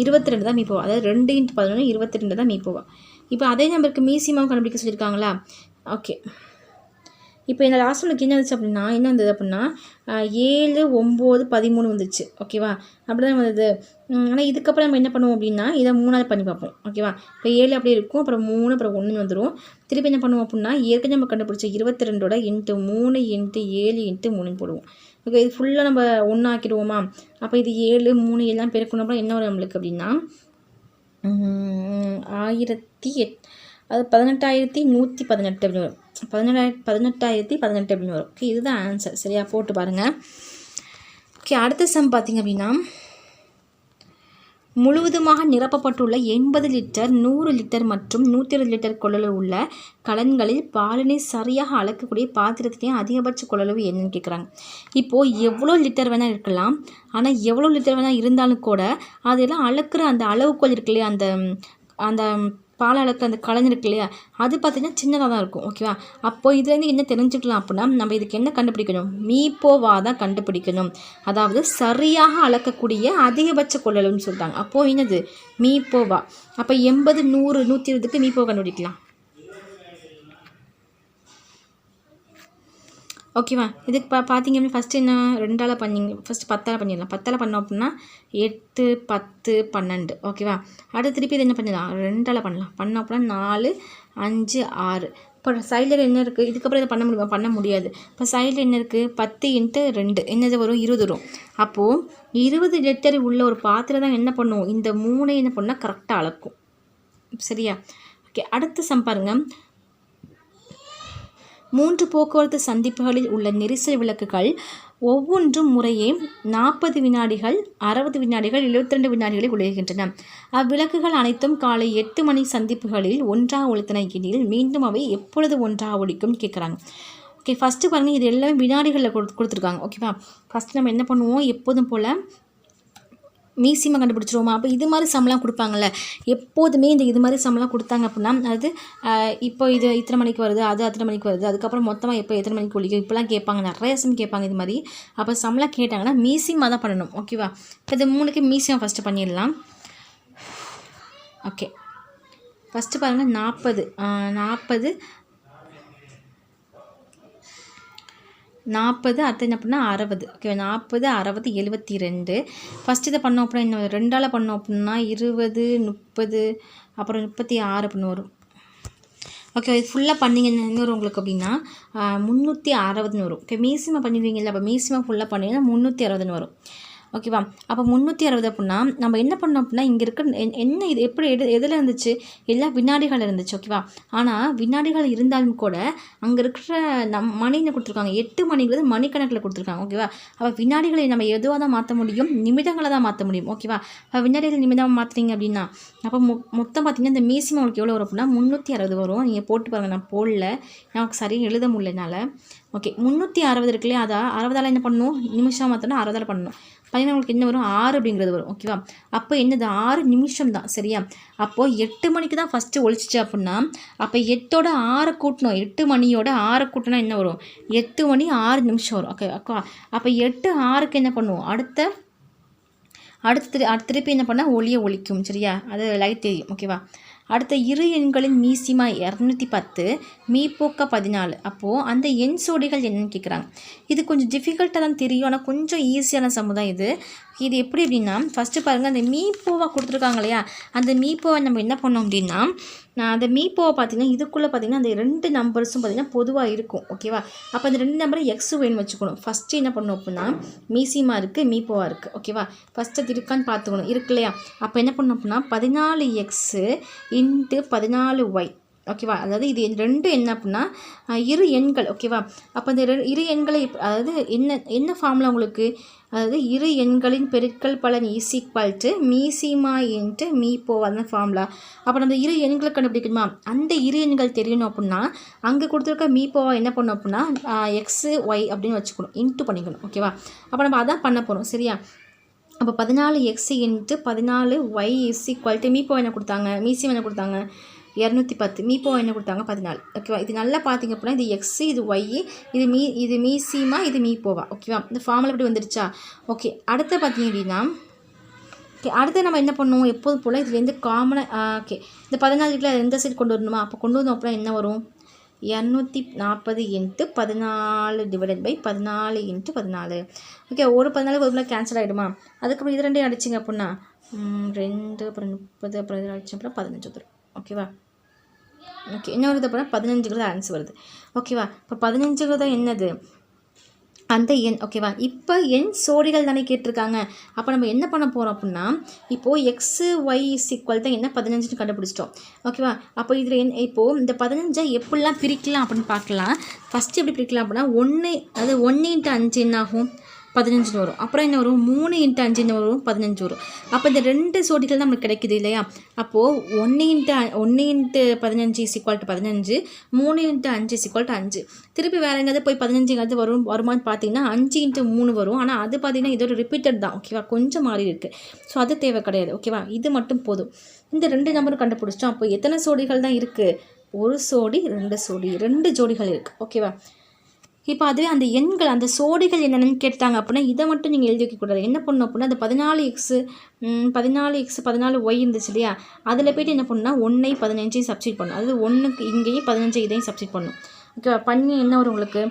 22 தான் மீப்போவா. அதாவது 2 × 11 22 தான் மீப்போவா. இப்போ அதே நம்பருக்கு மீசிமாவும் கண்டுபிடிக்க சொல்லியிருக்காங்களா? ஓகே இப்போ இந்த லாஸ்ட் ஒன்றுக்கு என்ன வந்துச்சு அப்படின்னா என்ன வந்தது அப்படின்னா 7 9 13 வந்துச்சு. ஓகேவா? அப்படி தான் வந்தது. ஆனால் இதுக்கப்புறம் நம்ம என்ன பண்ணுவோம் அப்படின்னா இதை 3ஆல் பண்ணி பார்ப்போம். ஓகேவா? இப்போ 7 அப்படி இருக்கும், அப்புறம் 3 அப்புறம் 1 வந்துடும். திருப்பி என்ன பண்ணுவோம் அப்படின்னா ஏற்கனவே நம்ம கண்டுபிடிச்ச 22ஓட × 3 × 7 × 3 போடுவோம். ஓகே இது ஃபுல்லாக நம்ம 1 ஆக்கிடுவோமா? அப்போ இது 7 3 எல்லாம் பெருக்கணும் அப்புறம் என்ன வரும் நம்மளுக்கு அப்படின்னா 18,118 அப்படின்னு வரும். 18,018 அப்படின்னு வரும். ஓகே இதுதான் ஆன்சர் சரியா? போட்டு பாருங்கள். ஓகே அடுத்த சம் பார்த்திங்க அப்படின்னா முழுவதுமாக நிரப்பப்பட்டுள்ள 80 லிட்டர் 100 லிட்டர் மற்றும் 120 லிட்டர் கொள்ளளவு உள்ள கலன்களில் பாலினை சரியாக அளக்கக்கூடிய பாத்திரத்திலேயே அதிகபட்ச கொள்ளளவு என்னன்னு கேட்குறாங்க. இப்போது எவ்வளோ லிட்டர் வேணால் இருக்கலாம், ஆனால் எவ்வளோ லிட்டர் வேணால் இருந்தாலும் கூட அதெல்லாம் அளக்குற அந்த அளவுக்குள் இருக்கு இல்லையா, அந்த பால் அளக்க அந்த கலன் இருக்கு இல்லையா, அது பார்த்திங்கன்னா சின்னதாக தான் இருக்கும். ஓகேவா? அப்போது இதுலேருந்து என்ன தெரிஞ்சுக்கலாம் அப்படின்னா நம்ம இதுக்கு என்ன கண்டுபிடிக்கணும்? மீப்போவா தான் கண்டுபிடிக்கணும். அதாவது சரியாக அளக்கக்கூடிய அதிகபட்ச கொள்ளளவுன்னு சொல்லிட்டாங்க. அப்போது என்னது? மீப்போவா. அப்போ 80 100 120க்கு மீப்போவா கண்டுபிடிக்கலாம். ஓகேவா? இதுக்கு பார்த்தீங்க அப்படின்னா ஃபஸ்ட்டு என்ன 2ஆல் பண்ணிங்க, ஃபஸ்ட்டு 10ஆல் பண்ணிடலாம். 10ஆல் பண்ணோம் அப்படின்னா 8 10 12. ஓகேவா? அடுத்து திருப்பி இது என்ன பண்ணிடலாம்? 2ஆல் பண்ணலாம். பண்ணோம் அப்படின்னா 4 5 6. இப்போ சைடில் என்ன இருக்குது? இதுக்கப்புறம் இதை பண்ண முடியாது. இப்போ சைடில் என்ன இருக்குது? 10 × 2 என்னது வரும்? 20 வரும். அப்போது 20 லிட்டர் உள்ள ஒரு பாத்திரம் தான் என்ன பண்ணுவோம்? இந்த 3 என்ன பண்ணால் கரெக்டாக அளக்கும். சரியா? ஓகே அடுத்த சம் பாருங்கள். 3 போக்குவரத்து சந்திப்புகளில் உள்ள நெரிசல் விளக்குகள் ஒவ்வொன்றும் முறையே 40 வினாடிகள் 60 வினாடிகள் 72 வினாடிகளில் ஒளிர்கின்றன. அவ்விளக்குகள் அனைத்தும் காலை 8 மணி சந்திப்புகளில் ஒன்றாக ஒலித்தன எனில் மீண்டும் அவை எப்பொழுது ஒன்றாக ஒலிக்கும் கேட்குறாங்க. ஓகே, ஃபஸ்ட்டு பாருங்கள், இது எல்லாமே வினாடிகளில் கொடுத்துருக்காங்க. ஓகேவா, ஃபஸ்ட்டு நம்ம என்ன பண்ணுவோம், எப்போதும் போல் மீசிமா கண்டுபிடிச்சிருவோமா. அப்போ இது மாதிரி சம்லாம் கொடுப்பாங்கள்ல, எப்போதுமே இது மாதிரி சம்லாம் கொடுத்தாங்க அப்படின்னா, அதாவது இப்போ இது இத்தனை மணிக்கு வருது, அது அத்தனை மணிக்கு வருது, அதுக்கப்புறம் மொத்தமாக எப்போ எத்தனை மணிக்கு ஒழிக்கும் இப்போலாம் கேட்பாங்க, நிறைய சம் கேட்பாங்க இது மாதிரி. அப்போ சம்லாம் கேட்டாங்கன்னா மீசிமா தான் பண்ணணும். ஓகேவா, இப்போ இது 3க்கு மீசிமா ஃபஸ்ட்டு பண்ணிடலாம். ஓகே, ஃபஸ்ட்டு பாருங்கள், 40 அடுத்து என்ன பண்ணால் 60. ஓகே, 40 60 72. ஃபஸ்ட்டு இதை பண்ணோம் அப்படின்னா இன்னும் 2ஆல் பண்ணோம் அப்படின்னா 20 30 அப்புறம் 36 அப்படின்னு வரும். ஓகே, இது ஃபுல்லாக பண்ணிங்கன்னா என்ன வரும் உங்களுக்கு அப்படின்னா 360 வரும். ஓகே, மீசிமா பண்ணிடுவீங்கல்ல, அப்போ மீசிமா ஃபுல்லாக பண்ணிங்கன்னா 360 வரும். ஓகேவா, அப்போ 360 அப்படின்னா நம்ம என்ன பண்ணோம் அப்படின்னா இங்கே இருக்க என்ன இது எப்படி எதில் இருந்துச்சு, எல்லா வினாடிகள் இருந்துச்சு. ஓகேவா, ஆனால் வினாடிகள் இருந்தாலும் கூட அங்கே இருக்கிற மணின்னு கொடுத்துருக்காங்க, 8 மணிங்கிறது மணிக்கணக்கில் கொடுத்துருக்காங்க. ஓகேவா, அப்போ வினாடிகளை நம்ம எதுவாக தான் மாற்ற முடியும், நிமிடங்களை தான் மாற்ற முடியும். ஓகேவா, அப்போ வினாடிகள் நிமிடம் மாற்றுறீங்க அப்படின்னா அப்போ மொத்தம் பார்த்தீங்கன்னா இந்த மீசிமா உங்களுக்கு எவ்வளோ வரும் அப்படின்னா 360 வரும். நீங்கள் போட்டு பாருங்கள், நான் போடல, எனக்கு சரியாக எழுத முடியலனால. ஓகே, 360 இருக்குல்லையே, அதை 60ஆல் என்ன பண்ணணும், நிமிஷம் மாற்றணும், 60ஆல் பண்ணணும். பார்த்தீங்கன்னா உங்களுக்கு என்ன வரும், 6 அப்படிங்கிறது வரும். ஓகேவா, அப்போ என்னது 6 நிமிஷம் தான். சரியா, அப்போது 8 மணிக்கு தான் ஃபஸ்ட்டு ஒழிச்சிச்சு அப்படின்னா அப்போ 8ஓட 6 கூட்டணும், 8 மணியோட 6 கூட்டினா என்ன வரும், 8 மணி 6 நிமிஷம் வரும். ஓகே, அப்போ 8 6க்கு என்ன பண்ணுவோம், அடுத்த திருப்பி என்ன பண்ணால் ஒளியை ஒழிக்கும். சரியா, அது லைட் தெரியும். ஓகேவா, அடுத்த இரு எண்களின் மீசிமா 210, மீப்போக்கா 14. அப்போது அந்த எண் சோடிகள் என்னன்னு கேட்குறாங்க. இது கொஞ்சம் டிஃபிகல்ட்டாக தான் தெரியும், ஆனால் கொஞ்சம் ஈஸியான சமுதாயம் இது எப்படி அப்படின்னா ஃபஸ்ட்டு பாருங்கள், அந்த மீப்போவாக கொடுத்துருக்காங்க இல்லையா, அந்த மீப்போவை நம்ம என்ன பண்ணோம் அப்படின்னா அந்த மீப்போவை பார்த்திங்கன்னா இதுக்குள்ளே பார்த்திங்கன்னா அந்த 2 நம்பர்ஸும் பார்த்திங்கன்னா பொதுவாக இருக்கும். ஓகேவா, அப்போ அந்த 2 நம்பரை எக்ஸு வேணும் வச்சுக்கணும். ஃபஸ்ட்டு என்ன பண்ணணும் அப்படின்னா மீசிமா இருக்குது, மீப்போவாக இருக்குது. ஓகேவா, ஃபஸ்ட்டு அது இருக்கான்னு பார்த்துக்கணும், இருக்கு இல்லையா. அப்போ என்ன பண்ணணும் அப்படின்னா 14x × 14y. ஓகேவா, அதாவது இது 2 என்ன அப்படின்னா இரு எண்கள். ஓகேவா, அப்போ அந்த இரு எண்களை அதாவது என்ன ஃபார்முலா உங்களுக்கு, அதாவது இரு எண்களின் பெருக்கல் பலன் = மீசிமா × மீப்போ, அதுதான் ஃபார்முலா. அப்போ நம்ம இரு எண்களை கண்டுபிடிக்கணுமா, அந்த இரு எண்கள் தெரியணும் அப்படின்னா அங்கே கொடுத்துருக்க மீப்போவா என்ன பண்ணணும் அப்படின்னா XY அப்படின்னு வச்சுக்கணும், இன்ட்டு பண்ணிக்கணும். ஓகேவா, அப்போ நம்ம அதான் பண்ண போகிறோம். சரியா, அப்போ 14x × 14y = மீப்போ என்ன கொடுத்தாங்க, மீசிமா என்ன கொடுத்தாங்க 210, மீப்போ என்ன கொடுத்தாங்க 14. ஓகேவா, இது நல்லா பார்த்தீங்க அப்படின்னா இது எக்ஸ், இது ஒய், இது மீசிமா, இது மீப்போவா. ஓகேவா, இந்த ஃபார்முலா எப்படி வந்துடுச்சா. ஓகே, அடுத்து பார்த்தீங்க அப்படின்னா ஓகே, அடுத்து நம்ம என்ன பண்ணுவோம், எப்போது போல் இதுலேருந்து காமனாக ஓகே இந்த 14 எந்த சைடு கொண்டு வரணுமா, அப்போ கொண்டு வந்தோம் அப்படின்னா என்ன வரும் 240 × 14 / 14 × 14. ஓகே, ஒரு 14 ஒரு கேன்சல் ஆகிடுமா, அதுக்கப்புறம் இது 2 அடிச்சிங்க அப்படின்னா 2 அப்புறம் 30 அப்புறம் இது அடிச்சு அப்புறம் 15 வந்துடும். ஓகேவா, ஓகே, என்ன வருது அப்படின்னா 15ங்கிறது ஆன்சர் வருது. ஓகேவா, இப்போ 15ங்கிறது என்னது அந்த எண். ஓகேவா, இப்போ எண் சோடிகள் தானே கேட்டிருக்காங்க. அப்போ நம்ம என்ன பண்ண போகிறோம் அப்படின்னா இப்போது XY = என்ன 15ன்னு கண்டுபிடிச்சிட்டோம். ஓகேவா, அப்போ இதில் இப்போது இந்த 15 எப்படிலாம் பிரிக்கலாம் அப்படின்னு பார்க்கலாம். ஃபஸ்ட்டு எப்படி பிரிக்கலாம் அப்படின்னா 1, அதாவது 1 × 5 என்ன ஆகும் 15 வரும். அப்புறம் என்ன வரும் 3 × 5 என்ன வரும் 15 வரும். அப்போ இந்த 2 சோடிகள் தான் நமக்கு கிடைக்குது இல்லையா. அப்போது 1 × 15 = 15, 3 × 5 = 5. திருப்பி வேறு எங்கேயாவது போய் 15 வருமானு பார்த்தீங்கன்னா 5 × 3 வரும். ஆனால் அது பார்த்தீங்கன்னா இதோட ரிப்பீட்டட் தான். ஓகேவா, கொஞ்சம் மாறி இருக்குது. ஸோ அது தேவை கிடையாது. ஓகேவா, இது மட்டும் போதும். இந்த 2 நம்பரும் கண்டுபிடிச்சிட்டோம். அப்போ எத்தனை சோடிகள் தான் இருக்குது, 1 சோடி 2 சோடி 2 ஜோடிகள் இருக்குது. ஓகேவா, இப்போ அதுவே அந்த எண்கள் அந்த சோடிகள் என்னென்னு கேட்டாங்க அப்படின்னா இதை மட்டும் நீங்கள் எழுதி வைக்கக்கூடாது. என்ன பண்ணணும் அப்படின்னா அந்த 14x 14y இருந்துச்சு இல்லையா, அதில் போய்ட்டு என்ன பண்ணணும்னா 1 15 சப்ஸ்டிட் பண்ணணும். அதாவது 1க்கு இங்கேயும் 15 இதையும் சப்ஸ்டிட் பண்ணணும். ஓகே, பண்ணி என்ன வரும் உங்களுக்கு,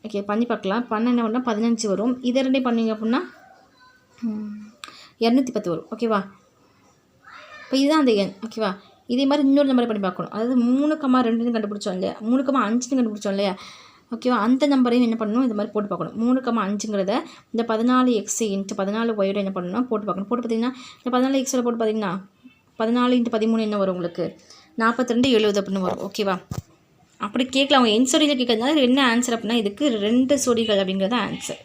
ஓகே பண்ணி பார்க்கலாம். பண்ண என்ன பண்ணால் 15 வரும். இதை 2 பண்ணிங்க அப்படின்னா 210 வரும். ஓகேவா, இப்போ இதுதான் அந்த எண். ஓகேவா, இதே மாதிரி இன்னொரு நம்பரை பண்ணி பார்க்கணும். அதாவது 3,2ன்னு கண்டுபிடிச்சோம் இல்லையா, 3,5ன்னு கண்டுபிடிச்சோம் இல்லையா. ஓகேவா, அந்த நம்பரையும் என்ன பண்ணணும் இது மாதிரி போட்டு பார்க்கணும். 3,5ங்கிறத இந்த 14x × 14y என்ன பண்ணணும்னா போட்டு பார்க்கணும். போட்டு பார்த்தீங்கன்னா இந்த 14x போட்டு பார்த்தீங்கன்னா 14 × 13 என்ன வரும் உங்களுக்கு 42 70 அப்படின்னு வரும். ஓகேவா, அப்படி கேட்கல, அவங்க என் சொடிகள் கேட்கறதுனால என்ன ஆன்சர் அப்படின்னா இதுக்கு 2 சொடிகள் அப்படிங்கிறது ஆன்சர்.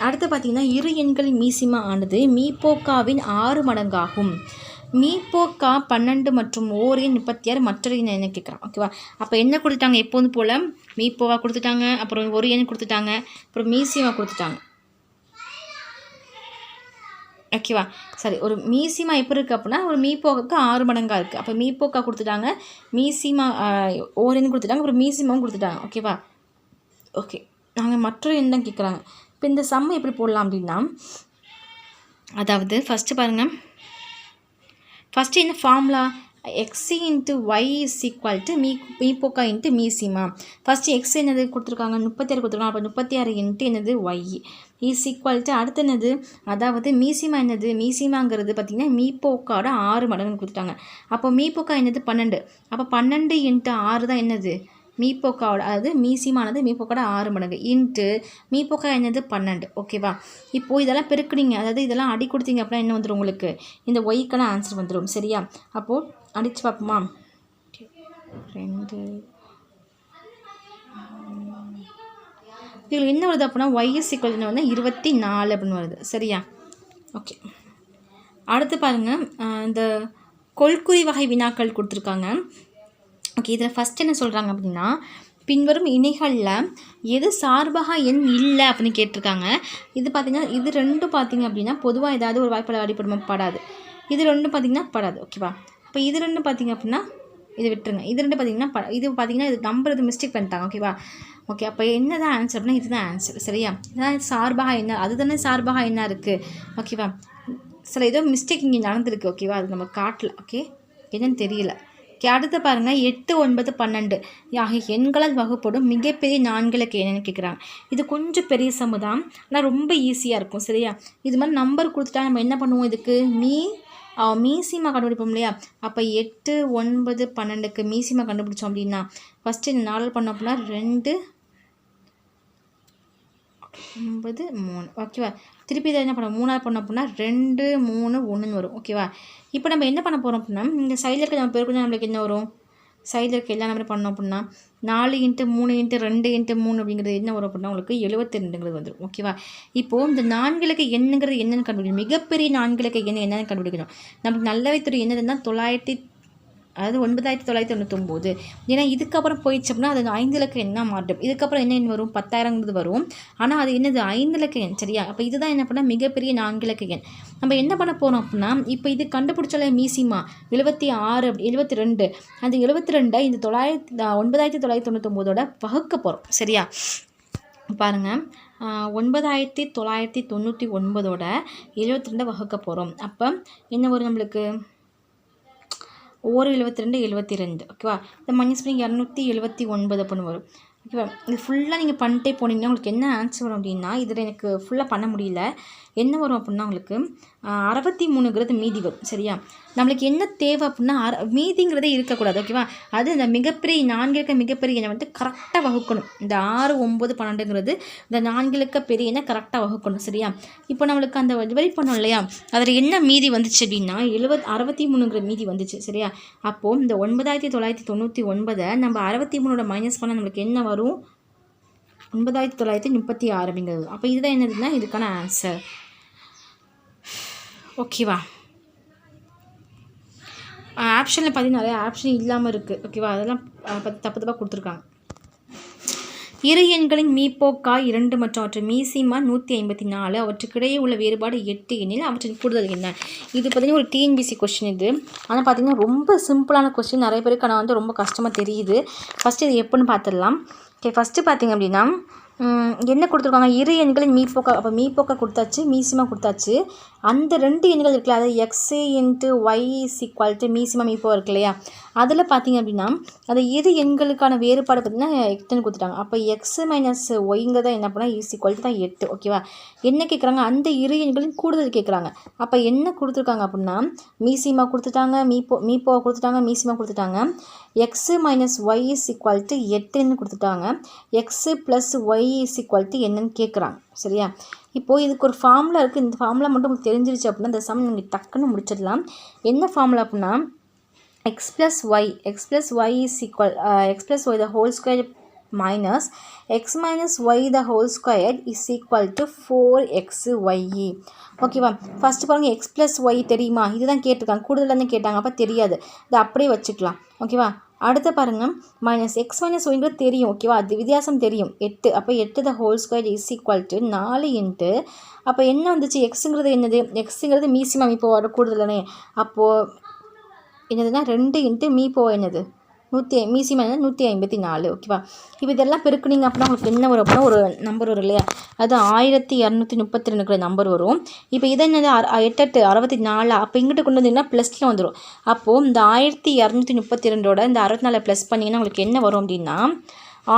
அடுத்து பார்த்திங்கன்னா இரு எண்களின் மீசிமா ஆனது மீபோக்காவின் 6 மடங்காகும். மீபோக்கா 12 மற்றும் ஓர் எண் 36 மற்றொரு எண் என்ன கேட்குறான். ஓகேவா, அப்போ என்ன கொடுத்துட்டாங்க எப்போதும் போல் மீபோவா கொடுத்துட்டாங்க, அப்புறம் ஒரு எண் கொடுத்துட்டாங்க, அப்புறம் மீசிமா கொடுத்துட்டாங்க. ஓகேவா, சரி, ஒரு மீசிமா எப்போ இருக்குது அப்படின்னா ஒரு மீபோக்காவுக்கு 6 மடங்காக இருக்குது. அப்போ மீபோக்கா கொடுத்துட்டாங்க, மீசிமா ஓர் எண் கொடுத்துட்டாங்க, அப்புறம் மீசிமாவும் கொடுத்துட்டாங்க. ஓகேவா, ஓகே, நாங்கள் மற்றொரு எண் தான் கேட்குறாங்க. இப்போ இந்த சம்மை எப்படி போடலாம் அப்படின்னா, அதாவது ஃபஸ்ட்டு பாருங்கள், ஃபஸ்ட்டு என்ன formula x into y is equal to மீபோக்கா இன்ட்டு மீசிமா. ஃபஸ்ட்டு எக்ஸ் என்னது கொடுத்துருக்காங்க 36 கொடுத்துருக்காங்க, அப்போ 36 இன்ட்டு என்னது ஒய் இஸ் ஈக்குவல் டு அடுத்து என்னது, அதாவது மீசிமா என்னது, மீசிமாங்கிறது பார்த்திங்கன்னா மீபோக்காவோட 6 மடங்குன்னு கொடுத்துட்டாங்க. அப்போ மீபோக்கா என்னது 12, அப்போ 12 இன்ட்டு 6 தான் என்னது மீபோக்காவோட, அதாவது மீசிமானது மீபோக்காவோட 6 மடங்கு இன்ட்டு மீபோக்கா என்னது 12. ஓகேவா, இப்போது இதெல்லாம் பெருக்குனீங்க, அதாவது இதெல்லாம் அடி கொடுத்தீங்க அப்படின்னா என்ன வந்துடும் உங்களுக்கு, இந்த ஒய்க்கான ஆன்சர் வந்துடும். சரியா, அப்போது அடித்து பார்ப்போமா, 2 இதில் என்ன வருது அப்படின்னா ஒய் இஸ் ஈக்குவல் என்ன வந்து 24 அப்படின்னு வருது. சரியா, ஓகே. அடுத்து பாருங்கள், இந்த கொள்குறி வகை வினாக்கள் கொடுத்துருக்காங்க. ஓகே, இதில் ஃபஸ்ட் என்ன சொல்கிறாங்க அப்படின்னா, பின்வரும் இணைகளில் எது சார்பக எண் இல்லை அப்படின்னு கேட்டிருக்காங்க. இது பார்த்திங்கன்னா இது ரெண்டும் பார்த்திங்க அப்படின்னா பொதுவாக ஏதாவது ஒரு வாய்ப்பாடு அடிப்படுமா படாது, இது ரெண்டும் பார்த்திங்கன்னா படாது. ஓகேவா, இப்போ இது ரெண்டும் பார்த்திங்க அப்படின்னா இது விட்டுருங்க, இது ரெண்டும் பார்த்திங்கன்னா இது பார்த்திங்கன்னா இது நம்பர் இது மிஸ்டேக் பண்ணிட்டாங்க. ஓகேவா, ஓகே, அப்போ என்ன தான் ஆன்சர் அப்படின்னா இதுதான் ஆன்சர். சரியா, இதுதான் சார்பக என்ன, அதுதானே சார்பக என்ன இருக்குது. ஓகேவா, சில ஏதோ மிஸ்டேக் இங்கே நடந்திருக்கு. ஓகேவா, அது நம்ம காட்டல. ஓகே, என்னன்னு தெரியல. அடுத்து பாருங்கள் 8, 9, 12 ஆகிய எண்களால் வகுப்படும் மிகப்பெரிய 4 இலக்க என்னன்னு கேட்குறாங்க. இது கொஞ்சம் பெரிய சம்மு தான், ஆனால் ரொம்ப ஈஸியாக இருக்கும். சரியா, இது மாதிரி நம்பர் கொடுத்துட்டா நம்ம என்ன பண்ணுவோம், இதுக்கு மீசிமா கண்டுபிடிப்போம் இல்லையா. அப்போ 8, 9, 12க்கு மீசிமா கண்டுபிடிச்சோம் அப்படின்னா ஃபஸ்ட்டு இந்த 4 பண்ணோம் அப்படின்னா 2, 9, 3. ஓகேவா, திருப்பி இதை என்ன பண்ண 3 பண்ணோம் அப்படின்னா 2, 3, 1 வரும். ஓகேவா, இப்போ நம்ம என்ன பண்ண போகிறோம் அப்படின்னா இந்த சைடில் இருக்க நம்ம பேருக்கு நம்மளுக்கு என்ன வரும், சைடில் இருக்க எல்லா நம்பரும் பண்ணோம் அப்படின்னா 4 × 3 × 2 × 3 அப்படிங்கிறது என்ன வரும் அப்படின்னா உங்களுக்கு 72ங்கிறது வந்துடும். ஓகேவா, இப்போது இந்த 4 இலக்க எண்ணுங்கிறது என்னென்னு கண்டுபிடிக்கணும், மிகப்பெரிய 4 இலக்க எண் என்னென்னு கண்டுபிடிக்கணும். நமக்கு நல்லவே தெரியும் என்னதுன்னா 9999. ஏன்னா இதுக்கப்புறம் போயிடுச்சு அப்படின்னா அது 5 இலக்க எண்ணாக மாட்டும். இதுக்கப்புறம் என்ன எண் வரும், 10,000ங்கிறது வரும். ஆனால் அது என்னது 5 இலக்க எண். சரியா, அப்போ இதுதான் என்ன பண்ணால் மிகப்பெரிய 4 இலக்க எண். நம்ம என்ன பண்ண போகிறோம் அப்படின்னா இப்போ இது கண்டுபிடிச்சாலே மீசிமா 76 72, அந்த 72 இந்த 9999 வகுக்க போகிறோம். சரியா, பாருங்கள் 9999 72 வகுக்க போகிறோம். அப்போ என்ன வரும் நம்மளுக்கு, 72 72. ஓகேவா, இந்த மைனஸ் பண்ணி 279 அப்படின்னு வரும். ஓகேவா, இது ஃபுல்லாக நீங்கள் பண்ணிட்டே போனீங்கன்னா உங்களுக்கு என்ன ஆன்சர் வரும் அப்படின்னா, இதில் எனக்கு ஃபுல்லாக பண்ண முடியல, என்ன வரும் அப்படின்னா உங்களுக்கு 63ங்கிறது மீதி வரும். சரியா, நம்மளுக்கு என்ன தேவை அப்படின்னா மீதிங்கிறதே இருக்கக்கூடாது. ஓகேவா, அது இந்த மிகப்பெரிய 4 இலக்க மிகப்பெரிய எண்ணை வந்து கரெக்டாக வகுக்கணும். இந்த 6, 9, 12ங்கிறது இந்த 4 இலக்க பெரிய எண்ணை கரெக்டாக வகுக்கணும். சரியா, இப்போ நம்மளுக்கு அந்த டிவைட் பண்ணோம் இல்லையா, அதில் என்ன மீதி வந்துச்சு அப்படின்னா 63ங்கிற மீதி வந்துச்சு. சரியா, அப்போது இந்த 9999 நம்ம 63 மைனஸ் பண்ணால் நம்மளுக்கு என்ன வரும், 9936 அப்படிங்கிறது. அப்போ இதுதான் என்னதுன்னா இதுக்கான ஆன்சர். ஓகேவா, ஆப்ஷனில் பார்த்தீங்கன்னா நிறைய ஆப்ஷன் இல்லாமல் இருக்குது. ஓகேவா, அதெல்லாம் தப்பாக கொடுத்துருக்காங்க. இரு எண்களின் மீபோக்கா 2 மற்றும் அவற்றின் மீசிமா 154, அவற்றுக்கிடையே உள்ள வேறுபாடு 8 எனில் அவற்றின் கூடுதல் என்ன. இது பார்த்திங்கன்னா ஒரு டிஎன்பிசி கொஸ்டின் இது. ஆனால் பார்த்திங்கன்னா ரொம்ப சிம்பிளான கொஸ்டின், நிறைய பேருக்கு ஆனால் வந்து ரொம்ப கஷ்டமாக தெரியுது. ஃபஸ்ட்டு இது எப்படின்னு பார்த்துடலாம். ஓகே, ஃபஸ்ட்டு பார்த்திங்க அப்படின்னா என்ன கொடுத்துருக்காங்க, இரு எண்களின் மீபோக்கா, அப்போ மீபோக்கா கொடுத்தாச்சு, மீசிமா கொடுத்தாச்சு. அந்த 2 எண்கள் இருக்குல்ல, அதாவது x into y is equal to மீசிமா மீபோ இருக்கு இல்லையா, அதில் பார்த்திங்க அப்படின்னா அந்த இரு எண்களுக்கான வேறுபாடு பார்த்திங்கன்னா 8ன்னு கொடுத்துட்டாங்க. அப்போ எக்ஸு மைனஸ் ஒய்ங்கிறத என்ன பண்ணால் இஸ் ஈக்குவல் டு தான் 8. ஓகேவா, என்ன கேட்குறாங்க, அந்த இரு எண்களின் கூடுதல் கேட்குறாங்க. அப்போ என்ன கொடுத்துருக்காங்க அப்படின்னா மீசிமா கொடுத்துட்டாங்க, மீபோவை கொடுத்துட்டாங்க, மீசிமா கொடுத்துட்டாங்க. X minus y is equal to 8ன்னு கொடுத்துட்டாங்க. X plus y is equal to என்னன்னு கேட்குறாங்க. சரியா, இப்போது இதுக்கு ஒரு ஃபார்முலா இருக்குது. இந்த ஃபார்முலா மட்டும் உங்களுக்கு தெரிஞ்சிருச்சு அப்படின்னா இந்த சம் நீங்கள் டக்குன்னு முடிச்சிடலாம். என்ன ஃபார்முலா அப்படின்னா x plus y is equal x plus y the whole square minus x minus y the whole square is equal to 4xy. ஓகேவா, ஃபஸ்ட்டு பாருங்கள் x plus y தெரியுமா, இதுதான் கேட்டிருக்காங்க, கூடுதலாக தான் கேட்டாங்க, அப்போ தெரியாது, இதை அப்படியே வச்சுக்கலாம். ஓகேவா, அடுத்து பாருங்கள் மைனஸ் எக்ஸ் மைனஸ் ஒய்ங்கிறது தெரியும். ஓகேவா, அது வித்தியாசம் தெரியும் 8, அப்போ 8 the whole square is equal to 4 into அப்போ என்ன வந்துச்சு, எக்ஸுங்கிறது என்னது, எக்ஸுங்கிறது மீசிமம் இப்போ வர கூடுதலானே, அப்போது என்னதுன்னா 2 இன்ட்டு மீப்போ என்னது மீசிமம் என்ன 154. ஓகேவா, இப்போ இதெல்லாம் பெருக்குனிங்க அப்படின்னா உங்களுக்கு என்ன வரும் அப்படின்னா ஒரு நம்பர் வரும் இல்லையா, அது 1232 நம்பர் வரும். இப்போ இதை என்னது 8 64, அப்போ இங்கிட்ட கொண்டு வந்தீங்கன்னா ப்ளஸில் வந்துடும். அப்போது இந்த 1232 இந்த 64 ப்ளஸ் பண்ணிங்கன்னா உங்களுக்கு என்ன வரும் அப்படின்னா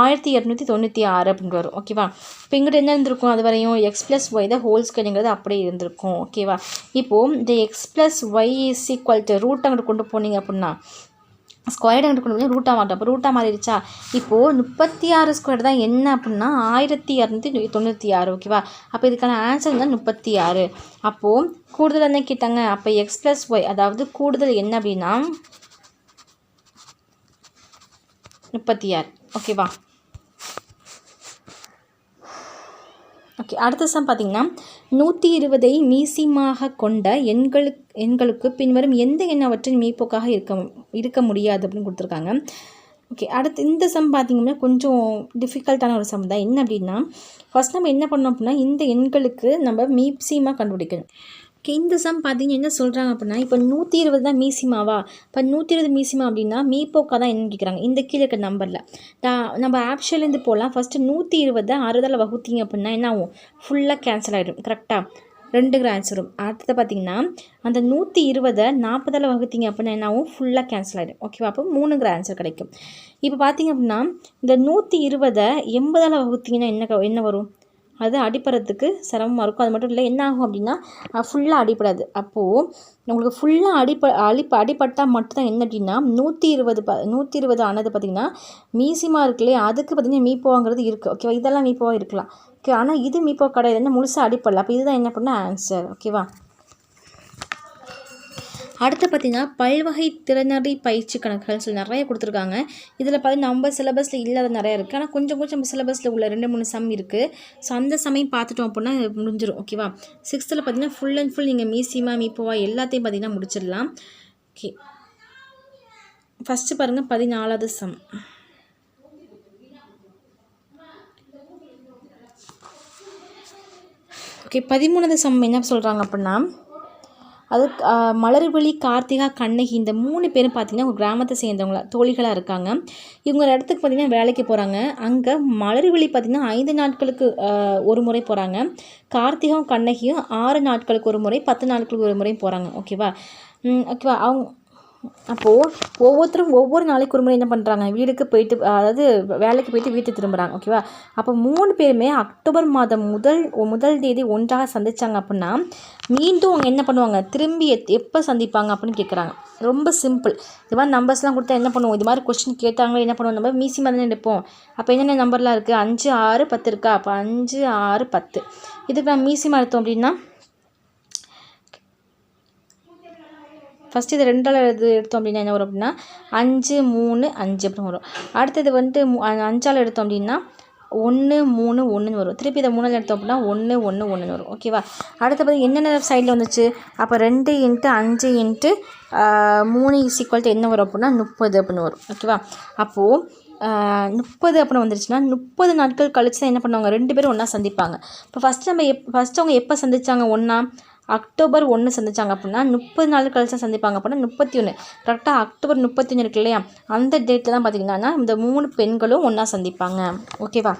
1296 அப்படின்னு வரும். ஓகேவா, இப்போ இங்கிட்ட என்ன இருந்திருக்கும், அது வரையும் எக்ஸ் ப்ளஸ் ஒய் தான் ஹோல் ஸ்கொயருங்கிறது அப்படியே இருந்திருக்கும். ஓகேவா, இப்போது இந்த x plus y is equal to root அங்கிட்டு கொண்டு போனீங்க அப்படின்னா ஸ்கொயர்டு அங்கிட்டு கொண்டு போய் ரூட்டாக மாட்டோம். அப்போ ரூட்டாக மாறிடுச்சா, இப்போது 36 ஸ்கொயர் தான் என்ன அப்படின்னா 1296. ஓகேவா, அப்போ இதுக்கான ஆன்சர் தான் 36. அப்போது கூடுதல் என்ன கேட்டாங்க, அப்போ எக்ஸ் ப்ளஸ் ஒய் அதாவது கூடுதல் என்ன அப்படின்னா 36. ஓகேவா, ஓகே, அடுத்த சம் பார்த்திங்கன்னா 120ஐ மீசிமாக கொண்ட எண்களுக்கு பின்வரும் எந்த எண்ணவற்றின் மீப்போக்காக இருக்க முடியாது அப்படின்னு கொடுத்துருக்காங்க. ஓகே, அடுத்து இந்த சம் பார்த்திங்கன்னா கொஞ்சம் டிஃபிகல்ட்டான ஒரு சம் தான். என்ன அப்படின்னா ஃபஸ்ட் நம்ம என்ன பண்ணோம் அப்படின்னா இந்த எண்களுக்கு நம்ம மீசிமாக கண்டுபிடிக்கணும். ஓகே, இந்த சம் பார்த்தீங்கன்னா என்ன சொல்கிறாங்க அப்படின்னா இப்போ 120 தான் மீசிமாவா, இப்போ 120 மீசிமா அப்படின்னா மீப்போக்கா தான் என்னன்னு கேட்குறாங்க. இந்த கீழே இருக்க நம்பரில் நம்ம ஆப்ஷன்லேருந்து போகலாம். ஃபஸ்ட்டு 120 6ஆல் வகுத்தீங்க அப்படின்னா என்ன ஆகும், ஃபுல்லாக கேன்சல் ஆகிடும். கரெக்டாக 2ங்கிற ஆன்சர் வரும். அடுத்து பார்த்திங்கன்னா அந்த 120 40ஆல் வகுத்தீங்க அப்படின்னா என்ன ஆகும், ஃபுல்லாக கேன்சல் ஆகிடும். ஓகேவா, அப்போ 3ங்கிற ஆன்சர் கிடைக்கும். இப்போ பார்த்திங்க அப்படின்னா இந்த 120 80ஆல் வகுத்தீங்கன்னா என்ன வரும், அது அடிப்படுறதுக்கு சிரமமாக இருக்கும். அது மட்டும் இல்லை என்ன ஆகும் அப்படின்னா ஃபுல்லாக அடிப்படாது. அப்போது உங்களுக்கு ஃபுல்லாக அடிப்பட்டால் மட்டும்தான் என்ன அப்படின்னா 120 ஆனது பார்த்திங்கன்னா மீசிமா இருக்குல்லையே அதுக்கு பார்த்திங்கன்னா மீப்போங்கிறது இருக்குது. ஓகேவா, இதெல்லாம் மீப்போவாக இருக்கலாம். ஓகே, ஆனால் இது மீப்போ கிடையாது, என்ன முழுசாக அடிப்படல. அப்போ இதுதான் என்ன பண்ணால் ஆன்சர். ஓகேவா, அடுத்து பார்த்திங்கன்னா பல்வகை திறனறி பயிற்சி கணக்குகள்னு சொல்லி நிறைய கொடுத்துருக்காங்க. இதில் பார்த்திங்கன்னா நம்ம சிலபஸில் இல்லாத நிறையா இருக்குது, ஆனால் கொஞ்சம் நம்ம சிலபஸில் உள்ள 2-3 சம் இருக்குது. ஸோ அந்த சமையும் பார்த்துட்டோம் அப்படின்னா முடிஞ்சிடும். ஓகேவா, 6th பார்த்திங்கன்னா ஃபுல் அண்ட் ஃபுல் நீங்கள் மீசிமா மீப்போவா எல்லாத்தையும் பார்த்திங்கன்னா முடிச்சிடலாம். ஓகே, ஃபஸ்ட்டு பாருங்கள் 14வது சம். ஓகே, 13வது சம் என்ன சொல்கிறாங்க அப்படின்னா அது மலர்விழி, கார்த்திகா, கண்ணகி இந்த 3 பேரும் பார்த்திங்கன்னா ஒரு கிராமத்தை சேர்ந்தவங்கள தோழிகளாக இருக்காங்க. இவங்க ஒரு இடத்துக்கு பார்த்திங்கன்னா வேலைக்கு போகிறாங்க. அங்கே மலர்விழி பார்த்திங்கன்னா 5 நாட்களுக்கு ஒரு முறை போகிறாங்க. கார்த்திகாவும் கண்ணகியும் 6 நாட்களுக்கு ஒரு முறை 10 நாட்களுக்கு ஒரு முறை போகிறாங்க. ஓகேவா, அவங்க அப்போது ஒவ்வொருத்தரும் ஒவ்வொரு நாளைக்கு ஒரு முறை என்ன பண்ணுறாங்க, வீட்டுக்கு போயிட்டு அதாவது வேலைக்கு போயிட்டு வீட்டுக்கு திரும்புகிறாங்க. ஓகேவா, அப்போ 3 பேருமே அக்டோபர் மாதம் முதல் தேதி ஒன்றாக சந்தித்தாங்க அப்படின்னா மீண்டும் அவங்க என்ன பண்ணுவாங்க, திரும்பி எப்போ சந்திப்பாங்க அப்படின்னு கேட்குறாங்க. ரொம்ப சிம்பிள். இது மாதிரி நம்பர்ஸ்லாம் கொடுத்தா என்ன பண்ணுவோம், இது மாதிரி கொஸ்டின் கேட்டாங்களே என்ன பண்ணுவோம், நம்ம மீசி மாதிரி எடுப்போம். அப்போ என்னென்ன நம்பர்லாம் இருக்குது, 5 6 10 இருக்கா, அப்போ 5 6 10 இதுக்கு நான் மீசிமா எடுத்தோம் அப்படின்னா ஃபஸ்ட்டு இது 2ஆல் எடுத்தோம் அப்படின்னா என்ன வரும் அப்படின்னா 5 3 5 அப்படின்னு வரும். அடுத்தது வந்துட்டு 5ஆல் எடுத்தோம் அப்படின்னா 1 3 1 வரும். திருப்பி இதை 3ஆல் எடுத்தோம் அப்படின்னா 1 1 1 வரும். ஓகேவா, அடுத்த பார்த்து என்னென்ன சைடில் வந்துச்சு, அப்போ 2 × 5 × 3 = என்ன வரும் அப்படின்னா 30 அப்படின்னு வரும். ஓகேவா, அப்போது 30 அப்படின்னு வந்துருச்சுன்னா 30 நாட்கள் கழிச்சு தான் என்ன பண்ணுவாங்க, 2 பேரும் ஒன்றா சந்திப்பாங்க. இப்போ ஃபஸ்ட்டு அவங்க எப்போ சந்தித்தாங்க, ஒன்றா அக்டோபர் 1 சந்திச்சாங்க அப்படின்னா 30 நாள் கழிச்சு சந்திப்பாங்க அப்படின்னா 31. கரெக்டாக அக்டோபர் 31 இருக்கு இல்லையா, அந்த டேட்டில் தான் பார்த்திங்கன்னா இந்த 3 பெண்களும் ஒன்றா சந்திப்பாங்க. ஓகேவா,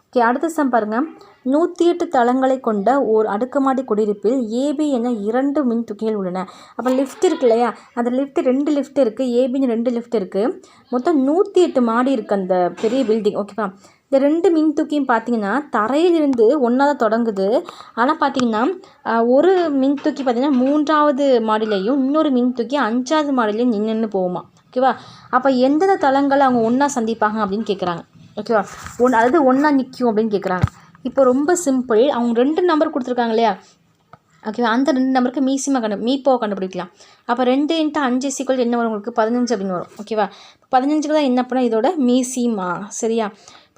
ஓகே, அடுத்த சம் பாருங்கள். 108 தளங்களை கொண்ட ஓர் அடுக்குமாடி குடியிருப்பில் ஏபி என 2 மின் தூக்கிகள் உள்ளன. அப்போ லிஃப்ட் இருக்கு இல்லையா, அந்த லிஃப்ட் 2 லிஃப்ட் இருக்குது, ஏபின்னு 2 லிஃப்ட் இருக்குது. மொத்தம் 108 மாடி இருக்குது அந்த பெரிய பில்டிங். ஓகேவா, இந்த 2 மின் தூக்கியும் பார்த்திங்கன்னா தரையிலிருந்து ஒன்றா தான் தொடங்குது. ஆனால் பார்த்திங்கன்னா ஒரு மின் தூக்கி பார்த்திங்கன்னா 3வது மாடிலையும் இன்னொரு மின் தூக்கி 5வது மாடிலையும் நின்று போகுமா. ஓகேவா, அப்போ எந்தெந்த தளங்களை அவங்க ஒன்றா சந்திப்பாங்க அப்படின்னு கேட்குறாங்க. ஓகேவா, அதாவது ஒன்றா நிற்கும் அப்படின்னு கேட்குறாங்க. இப்போ ரொம்ப சிம்பிள். அவங்க 2 நம்பர் கொடுத்துருக்காங்க இல்லையா, ஓகேவா. அந்த 2 நம்பருக்கு மீப்போவை கண்டுபிடிக்கலாம். அப்போ 2 × 5 = என்ன வரும் உங்களுக்கு? 15 அப்படின்னு வரும். ஓகேவா. 15க்கு தான் என்ன பண்ணால் இதோட மீசிமா. சரியா.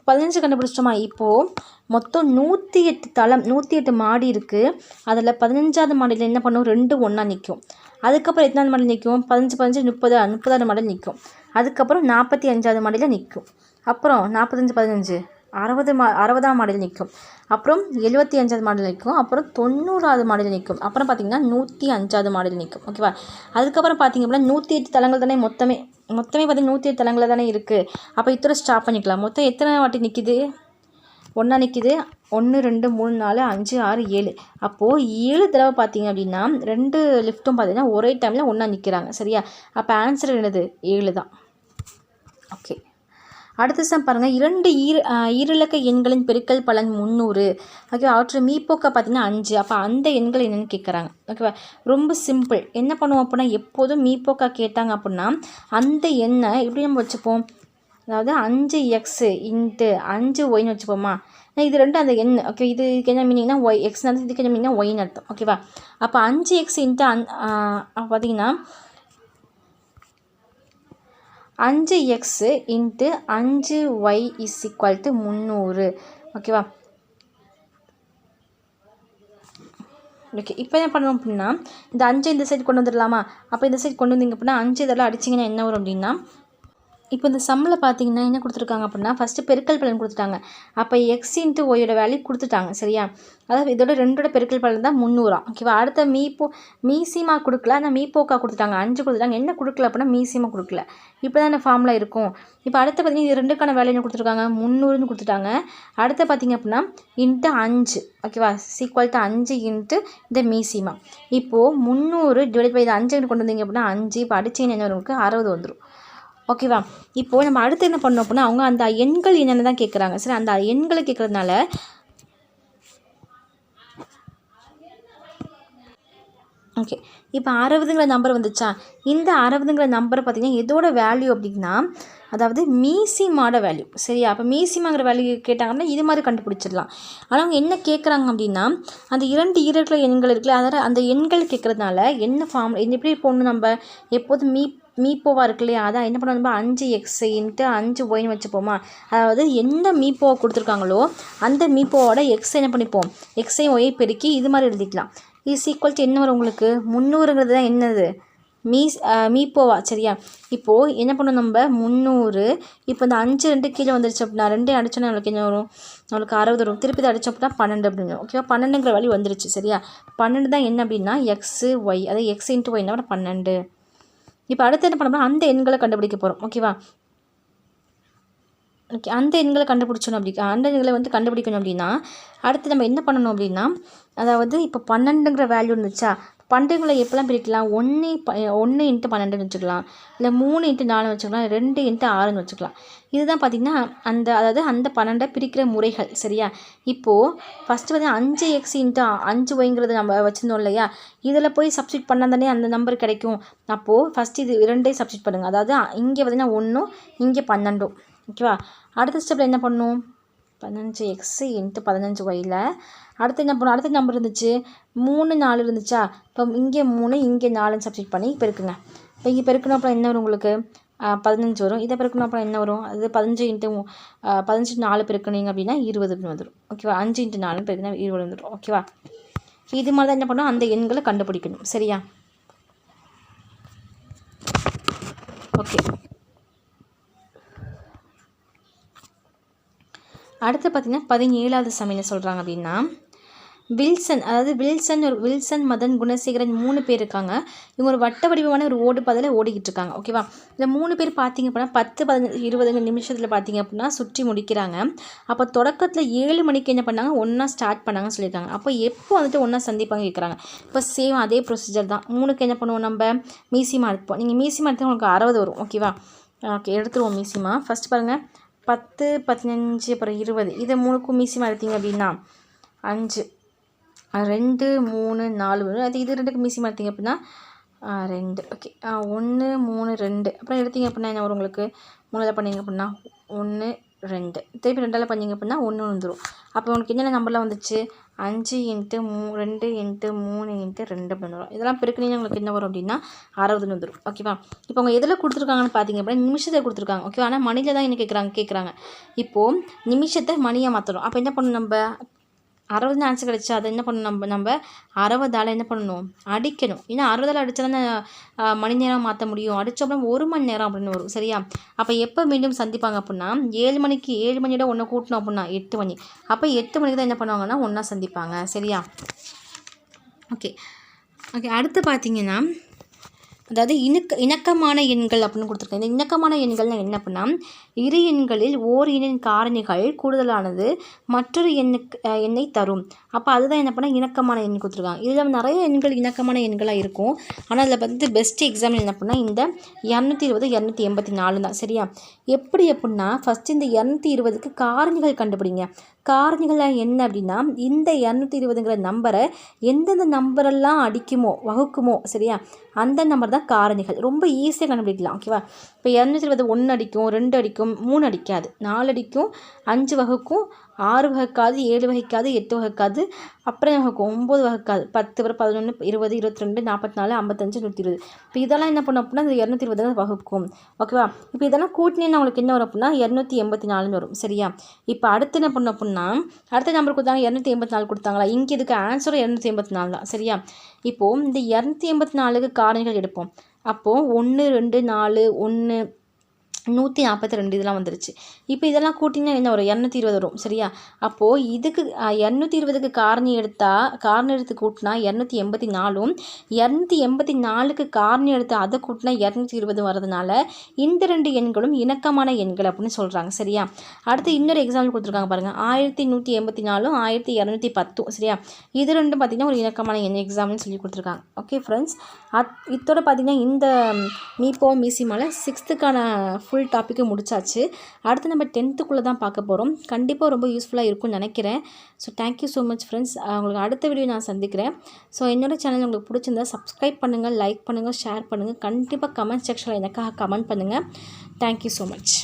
15 கண்டுபிடிச்சிட்டோமா. இப்போது மொத்தம் 108 மாடி இருக்குது. அதில் 15வது மாடியில் என்ன பண்ணும்? 2 ஒன்றா நிற்கும். அதுக்கப்புறம் எத்தனாவது மாடியில் நிற்கும்? 15 15 30வது மாடியில் நிற்கும். அதுக்கப்புறம் 45வது மாடியில் நிற்கும். அப்புறம் 45 15 60ஆம் மாடியில் நிற்கும். அப்புறம் 75வது மாடியில் நிற்கும். அப்புறம் 90வது மாடியில் நிற்கும். அப்புறம் பார்த்திங்கன்னா 105வது மாடியில் நிற்கும். ஓகேவா. அதுக்கப்புறம் பார்த்திங்க அப்படின்னா 108 தளங்கள் தானே மொத்தமே பார்த்திங்கன்னா 108 தளங்களில் தானே இருக்குது. அப்போ இத்தோட ஸ்டாப் பண்ணிக்கலாம். மொத்தம் எத்தனை வாட்டி நிற்கிது? ஒன்றா நிற்கிது. 1 2 3 4 5 6 7. அப்போது 7 தடவை பார்த்தீங்க அப்படின்னா 2 லிஃப்ட்டும் பார்த்தீங்கன்னா ஒரே டைமில் ஒன்றா நிற்கிறாங்க. சரியா. அப்போ ஆன்சர் என்னது? 7 தான். ஓகே. அடுத்த சம் பாருங்கள். 2 ஈரிலக்க எண்களின் பெருக்கல் பலன் 300. ஓகேவா. அவற்றை மீப்போக்கா பார்த்தீங்கன்னா 5. அப்போ அந்த எண்கள் என்னென்னு கேட்குறாங்க. ஓகேவா. ரொம்ப சிம்பிள். என்ன பண்ணுவோம் அப்படின்னா எப்போதும் மீப்போக்கா கேட்டாங்க அப்படின்னா அந்த எண்ணை எப்படி நம்ம வச்சுப்போம்? அதாவது 5x × 5y வச்சுப்போமா. இது 2 அந்த எண். ஓகே. இதுக்கு என்ன மீனிங்னா ஒய் எக்ஸ் அர்த்தம். இதுக்கு என்ன மீனிங்னா ஒய்னு அர்த்தம். ஓகேவா. அப்போ 5x × பார்த்தீங்கன்னா 5x × 5y = 300. ஓகேவா. ஓகே. இப்போ என்ன பண்ணணும் அப்படின்னா இந்த 5 இந்த சைடு கொண்டு வந்துடலாமா. அப்போ இந்த சைடு கொண்டு வந்தீங்க அப்படின்னா 5 இதெல்லாம் அடிச்சிங்கன்னா என்ன வரும் அப்படின்னா இப்போ இந்த சம்மில் பார்த்தீங்கன்னா என்ன கொடுத்துருக்காங்க அப்படின்னா ஃபஸ்ட்டு பெருக்கல் பலன் கொடுத்துட்டாங்க. அப்போ x × ஒய்யோட வேல்யூ கொடுத்துட்டாங்க. சரியா. அதாவது இதோட 2ஓட பெருக்கல் பலன் தான் 300. ஓகேவா. அடுத்த மீசிமா கொடுக்கல. ஆனால் மீப்போக்கா கொடுத்துட்டாங்க. 5 கொடுத்துட்டாங்க. என்ன கொடுக்கல அப்படின்னா மீசிமா கொடுக்கல. இப்போ தான் இந்த ஃபார்முலா இருக்கும். இப்போ அடுத்து பார்த்தீங்கன்னா இது 2க்கான வேல்யூ என்ன கொடுத்துருக்காங்க? 300ன்னு கொடுத்துட்டாங்க. அடுத்து பார்த்தீங்க அப்படின்னா × 5. ஓகேவா. = 5 × இந்த மீசிமா. இப்போது 300 / இது 5 கொண்டு வந்தீங்க அப்படின்னா 5. இப்போ அடிச்சிங்கன்னா என்ன வரும்? 60 வந்துடும். ஓகேவா. இப்போது நம்ம அடுத்து என்ன பண்ணோம் அப்படின்னா அவங்க அந்த எண்கள் என்னென்னு தான் கேட்குறாங்க. சரி. அந்த எண்களை கேட்குறதுனால ஓகே. இப்போ 60ங்கிற நம்பர் வந்துச்சா. இந்த 60ங்கிற நம்பரை பார்த்திங்கன்னா எதோட வேல்யூ அப்படின்னா அதாவது மீசிமாட வேல்யூ. சரியா. அப்போ மீசிமாங்கிற வேல்யூ கேட்டாங்கன்னா இது மாதிரி கண்டுபிடிச்சிடலாம். ஆனால் அவங்க என்ன கேட்குறாங்க அப்படின்னா அந்த 2 ஈரற்ற எண்கள் இருக்குல்ல அதாவது அந்த எண்கள் கேட்குறதுனால என்ன ஃபார்ம் எப்படி போடணும்? நம்ம எப்போதும் மீப்போவாக இருக்கு இல்லையா. அதான் என்ன பண்ணணும்? நம்ம 5x × 5y வச்சுப்போமா. அதாவது எந்த மீப்போவை கொடுத்துருக்காங்களோ அந்த மீப்போவோட எக்ஸ் என்ன பண்ணிப்போம்? எக்ஸையும் ஒய்யை பெருக்கி இது மாதிரி எழுதிக்கலாம். = என்ன வரும் உங்களுக்கு? 300ங்கிறது தான் என்னது? மீப்போவா. சரியா. இப்போது என்ன பண்ணணும்? நம்ம 300. இப்போ இந்த 5 2 கீழே வந்துருச்சு அப்படின்னா 2 அடிச்சோன்னா நம்மளுக்கு என்ன வரும்? நம்மளுக்கு 60 வரும். திருப்பி இதை அடிச்சோம் அப்படின்னா 12 அப்படின்னு. ஓகேவா. 12ங்கிற வேல்யூ வந்துருச்சு. சரியா. 12 தான் என்ன அப்படின்னா xy. அதாவது x × y 12. இப்போ அடுத்து என்ன பண்ணோம்னா அந்த எண்களை கண்டுபிடிக்க போகிறோம். ஓகேவா. ஓகே. அந்த எண்களை கண்டுபிடிச்சணும் அந்த எண்களை கண்டுபிடிக்கணும் அப்படின்னா அடுத்து நம்ம என்ன பண்ணணும் அப்படின்னா அதாவது இப்போ 12ங்கிற வேல்யூ இருந்துச்சா. 12ங்களை எப்போலாம் பிரிக்கலாம்? 1 × 12ன்னு வச்சுக்கலாம். இல்லை 3 × 4 வச்சுக்கலாம். 2 × 6ன்னு வச்சுக்கலாம். இதுதான் பார்த்திங்கன்னா அதாவது அந்த 12 பிரிக்கிற முறைகள். சரியா. இப்போது ஃபஸ்ட்டு பார்த்திங்கன்னா 5x × 5yங்கிறது நம்ம வச்சுருந்தோம் இல்லையா. இதில் போய் சப்ஸ்டியூட் பண்ணால் தானே அந்த நம்பர் கிடைக்கும். அப்போது ஃபஸ்ட்டு இது 2ஐயும் சப்ஸ்டியூட் பண்ணுங்கள். அதாவது இங்கே பார்த்திங்கன்னா 1 இங்கே 12. ஓகேவா. அடுத்த ஸ்டெப்பில் என்ன பண்ணணும்? 15x × 15yல அடுத்து என்ன பண்ணணும்? அடுத்த நம்பர் இருந்துச்சு 3 4 இருந்துச்சா. இப்போ இங்கே 3 இங்கே 4 சப்ஸ்டியூட் பண்ணி பெருக்குங்க. இப்போ இங்கே பெருக்கணும் அப்புறம் என்ன வரும் உங்களுக்கு? 15 வரும். இதை பெருக்கணும் அப்புறம் என்ன வரும்? அது 15 × 4 பெருக்குனீங்க அப்படின்னா 20 வந்துடும். ஓகேவா. 5 × 4 பெருக்குனா 20 வந்துடும். ஓகேவா. இது மாதிரி தான் என்ன பண்ணணும்? அந்த எண்களை கண்டுபிடிக்கணும். சரியா. ஓகே. அடுத்து பார்த்திங்கன்னா 17வது சம் என்ன சொல்கிறாங்க அப்படின்னா வில்சன் மதன் குணசேகரன் 3 பேர் இருக்காங்க. இவங்க ஒரு வட்ட வடிவமான ஒரு ஓடு பாதையில் ஓடிக்கிட்டு இருக்காங்க. ஓகேவா. இந்த 3 பேர் பார்த்திங்க அப்படின்னா 10 15 20 நிமிஷத்தில் பார்த்திங்க அப்படின்னா சுற்றி முடிக்கிறாங்க. அப்போ தொடக்கத்தில் 7 மணிக்கு என்ன பண்ணாங்க? ஒன்றா ஸ்டார்ட் பண்ணாங்கன்னு சொல்லியிருக்காங்க. அப்போ எப்போ ஒன்றா சந்திப்பாங்க கேட்குறாங்க. இப்போ சேம் அதே ப்ரொசீஜர் தான். 3க்கு என்ன பண்ணுவோம்? நம்ம மீசிமா எடுப்போம். நீங்கள் மீசிமா எடுத்து உங்களுக்கு 60 வரும். ஓகேவா. ஓகே. எடுத்துருவோம் மீசிமா. ஃபஸ்ட் பாருங்கள் 10 15 அப்புறம் 20 இதை 3க்கும் மீசிமா எடுத்தீங்க அப்படின்னா 5 2 3 4 அது இது 2க்கு மீசிமா எடுத்தீங்க அப்படின்னா 2. ஓகே. 1 3 2 அப்புறம் எடுத்தீங்க அப்படின்னா என்ன வரும் உங்களுக்கு? 3 பண்ணிங்க அப்படின்னா 1 2 திருப்பி 2ஆல் பண்ணிங்க அப்படின்னா 1 வந்துடும். அப்போ உங்களுக்கு என்னென்ன நம்பரில் வந்துச்சு 5 × 2 × 3 × 2 அப்படின்னு வரும். இதெல்லாம் பெருக்கினீங்க உங்களுக்கு என்ன வரும் அப்படின்னா 60 வந்துடும். ஓகேவா? இப்போ அவங்க எதில் கொடுத்துருக்காங்கன்னு பார்த்தீங்க அப்படின்னா நிமிஷத்தை கொடுத்துருக்காங்க. ஓகேவா? ஆனால் மணியில் தான் என்ன கேட்குறாங்க. இப்போது நிமிஷத்தை மணியாக மாற்றணும். அப்போ என்ன பண்ணணும், நம்ம 60 ஆன்சர் கிடச்சா அதை என்ன பண்ணணும், நம்ம 60ஆல் என்ன பண்ணணும், அடிக்கணும். ஏன்னா 60ஆல் அடித்தா தானே மணி நேரம் மாற்ற முடியும். அடித்தோம்னா 1 மணி நேரம் அப்படின்னு வரும். சரியா? அப்போ எப்போ மீண்டும் சந்திப்பாங்க அப்படின்னா 7 மணிக்கு 7 மணியோட ஒன்று கூட்டணும் அப்படின்னா 8 மணி. அப்போ 8 மணிக்கு தான் என்ன பண்ணுவாங்கன்னா ஒன்றா சந்திப்பாங்க. சரியா? ஓகே. அடுத்து பார்த்தீங்கன்னா அதாவது இணக்கமான எண்கள் அப்படின்னு கொடுத்துருக்கேன். இந்த இணக்கமான எண்கள்னால் என்ன அப்படின்னா இரு எண்களில் ஓர் எண்ணின் காரணிகள் கூடுதலானது மற்றொரு எண்ணை தரும். அப்போ அதுதான் என்ன பண்ணால் இணக்கமான எண் கொடுத்துருக்காங்க. இதில் நிறைய எண்கள் இணக்கமான எண்களாக இருக்கும். ஆனால் அதில் வந்து பெஸ்ட் எக்ஸாம்பிள் என்ன பண்ணால் இந்த 220 284 தான். சரியா? எப்படி அப்படின்னா ஃபஸ்ட்டு இந்த 220க்கு காரணிகள் கண்டுபிடிங்க. காரணிகள் என்ன அப்படின்னா இந்த 220ங்கிற நம்பரை எந்தெந்த நம்பரெல்லாம் அடிக்குமோ வகுக்குமோ, சரியா, அந்த நம்பர் தான் காரணிகள். ரொம்ப ஈஸியாக கண்டுபிடிக்கலாம். ஓகேவா? இப்போ 220 1 அடிக்கும், 2 அடிக்கும், 3 அடிக்காது, 4 அடிக்கும், 5 வகுக்கும், 6 வகுக்காது, 7 வகுக்காது, 8 வகுக்காது, அப்புறம் வகுக்கும் 9 வகுக்காது, 10 வரும், 11 20 22 44 55 120. இப்போ இதெல்லாம் என்ன பண்ணும் அப்படின்னா இந்த 220 வகுக்கும். ஓகேவா? இப்போ இதெல்லாம் கூட்டினீங்கன்னா உங்களுக்கு என்ன வரும் அப்படின்னா 284 வரும். சரியா? இப்போ அடுத்து என்ன பண்ணோம் அப்படின்னா அடுத்த நம்பர் கொடுத்தாங்க 284 கொடுத்தாங்களா, இங்கே இதுக்கு ஆன்சரும் 284 தான். சரியா? இப்போது இந்த 284க்கு காரணிகள் எடுப்போம். அப்போது 1 2 4 1 142 இதெல்லாம் வந்துருச்சு. இப்போ இதெல்லாம் கூட்டிங்கன்னா என்ன வரும் 220 வரும். சரியா? அப்போது இதுக்கு 220க்கு காரணி எடுத்து கூட்டினா 284ம் 284க்கு காரணி எடுத்து அதை கூட்டினா 220 வரதுனால இந்த 2 எண்களும் இணக்கமான எண்கள் அப்படின்னு சொல்கிறாங்க. சரியா? அடுத்து இன்னொரு எக்ஸாம்பிள் கொடுத்துருக்காங்க பாருங்கள் 1184 1210. சரியா? இது ரெண்டும் பார்த்திங்கன்னா ஒரு இணக்கமான எண் எக்ஸாம்பிள்னு சொல்லி கொடுத்துருக்காங்க. ஓகே ஃப்ரெண்ட்ஸ், இதோட பார்த்திங்கன்னா இந்த மீப்போ மீசிமால 6த்துக்கான ஃபுல் டாப்பிக்கு முடிச்சாச்சு. அடுத்து நம்ம 10த்துக்குள்ளே தான் பார்க்க போகிறோம். கண்டிப்பாக ரொம்ப யூஸ்ஃபுல்லாக இருக்கும்னு நினைக்கிறேன். So thank you so much friends. உங்களுக்கு அடுத்த வீடியோ நான் சந்திக்கிறேன். ஸோ என்னோடய சேனல் உங்களுக்கு பிடிச்சிருந்தா சப்ஸ்கிரைப் பண்ணுங்கள், லைக் பண்ணுங்கள், ஷேர் பண்ணுங்கள். கண்டிப்பாக கமெண்ட் செக்ஷனில் எனக்காக கமெண்ட் பண்ணுங்கள். Thank you so much.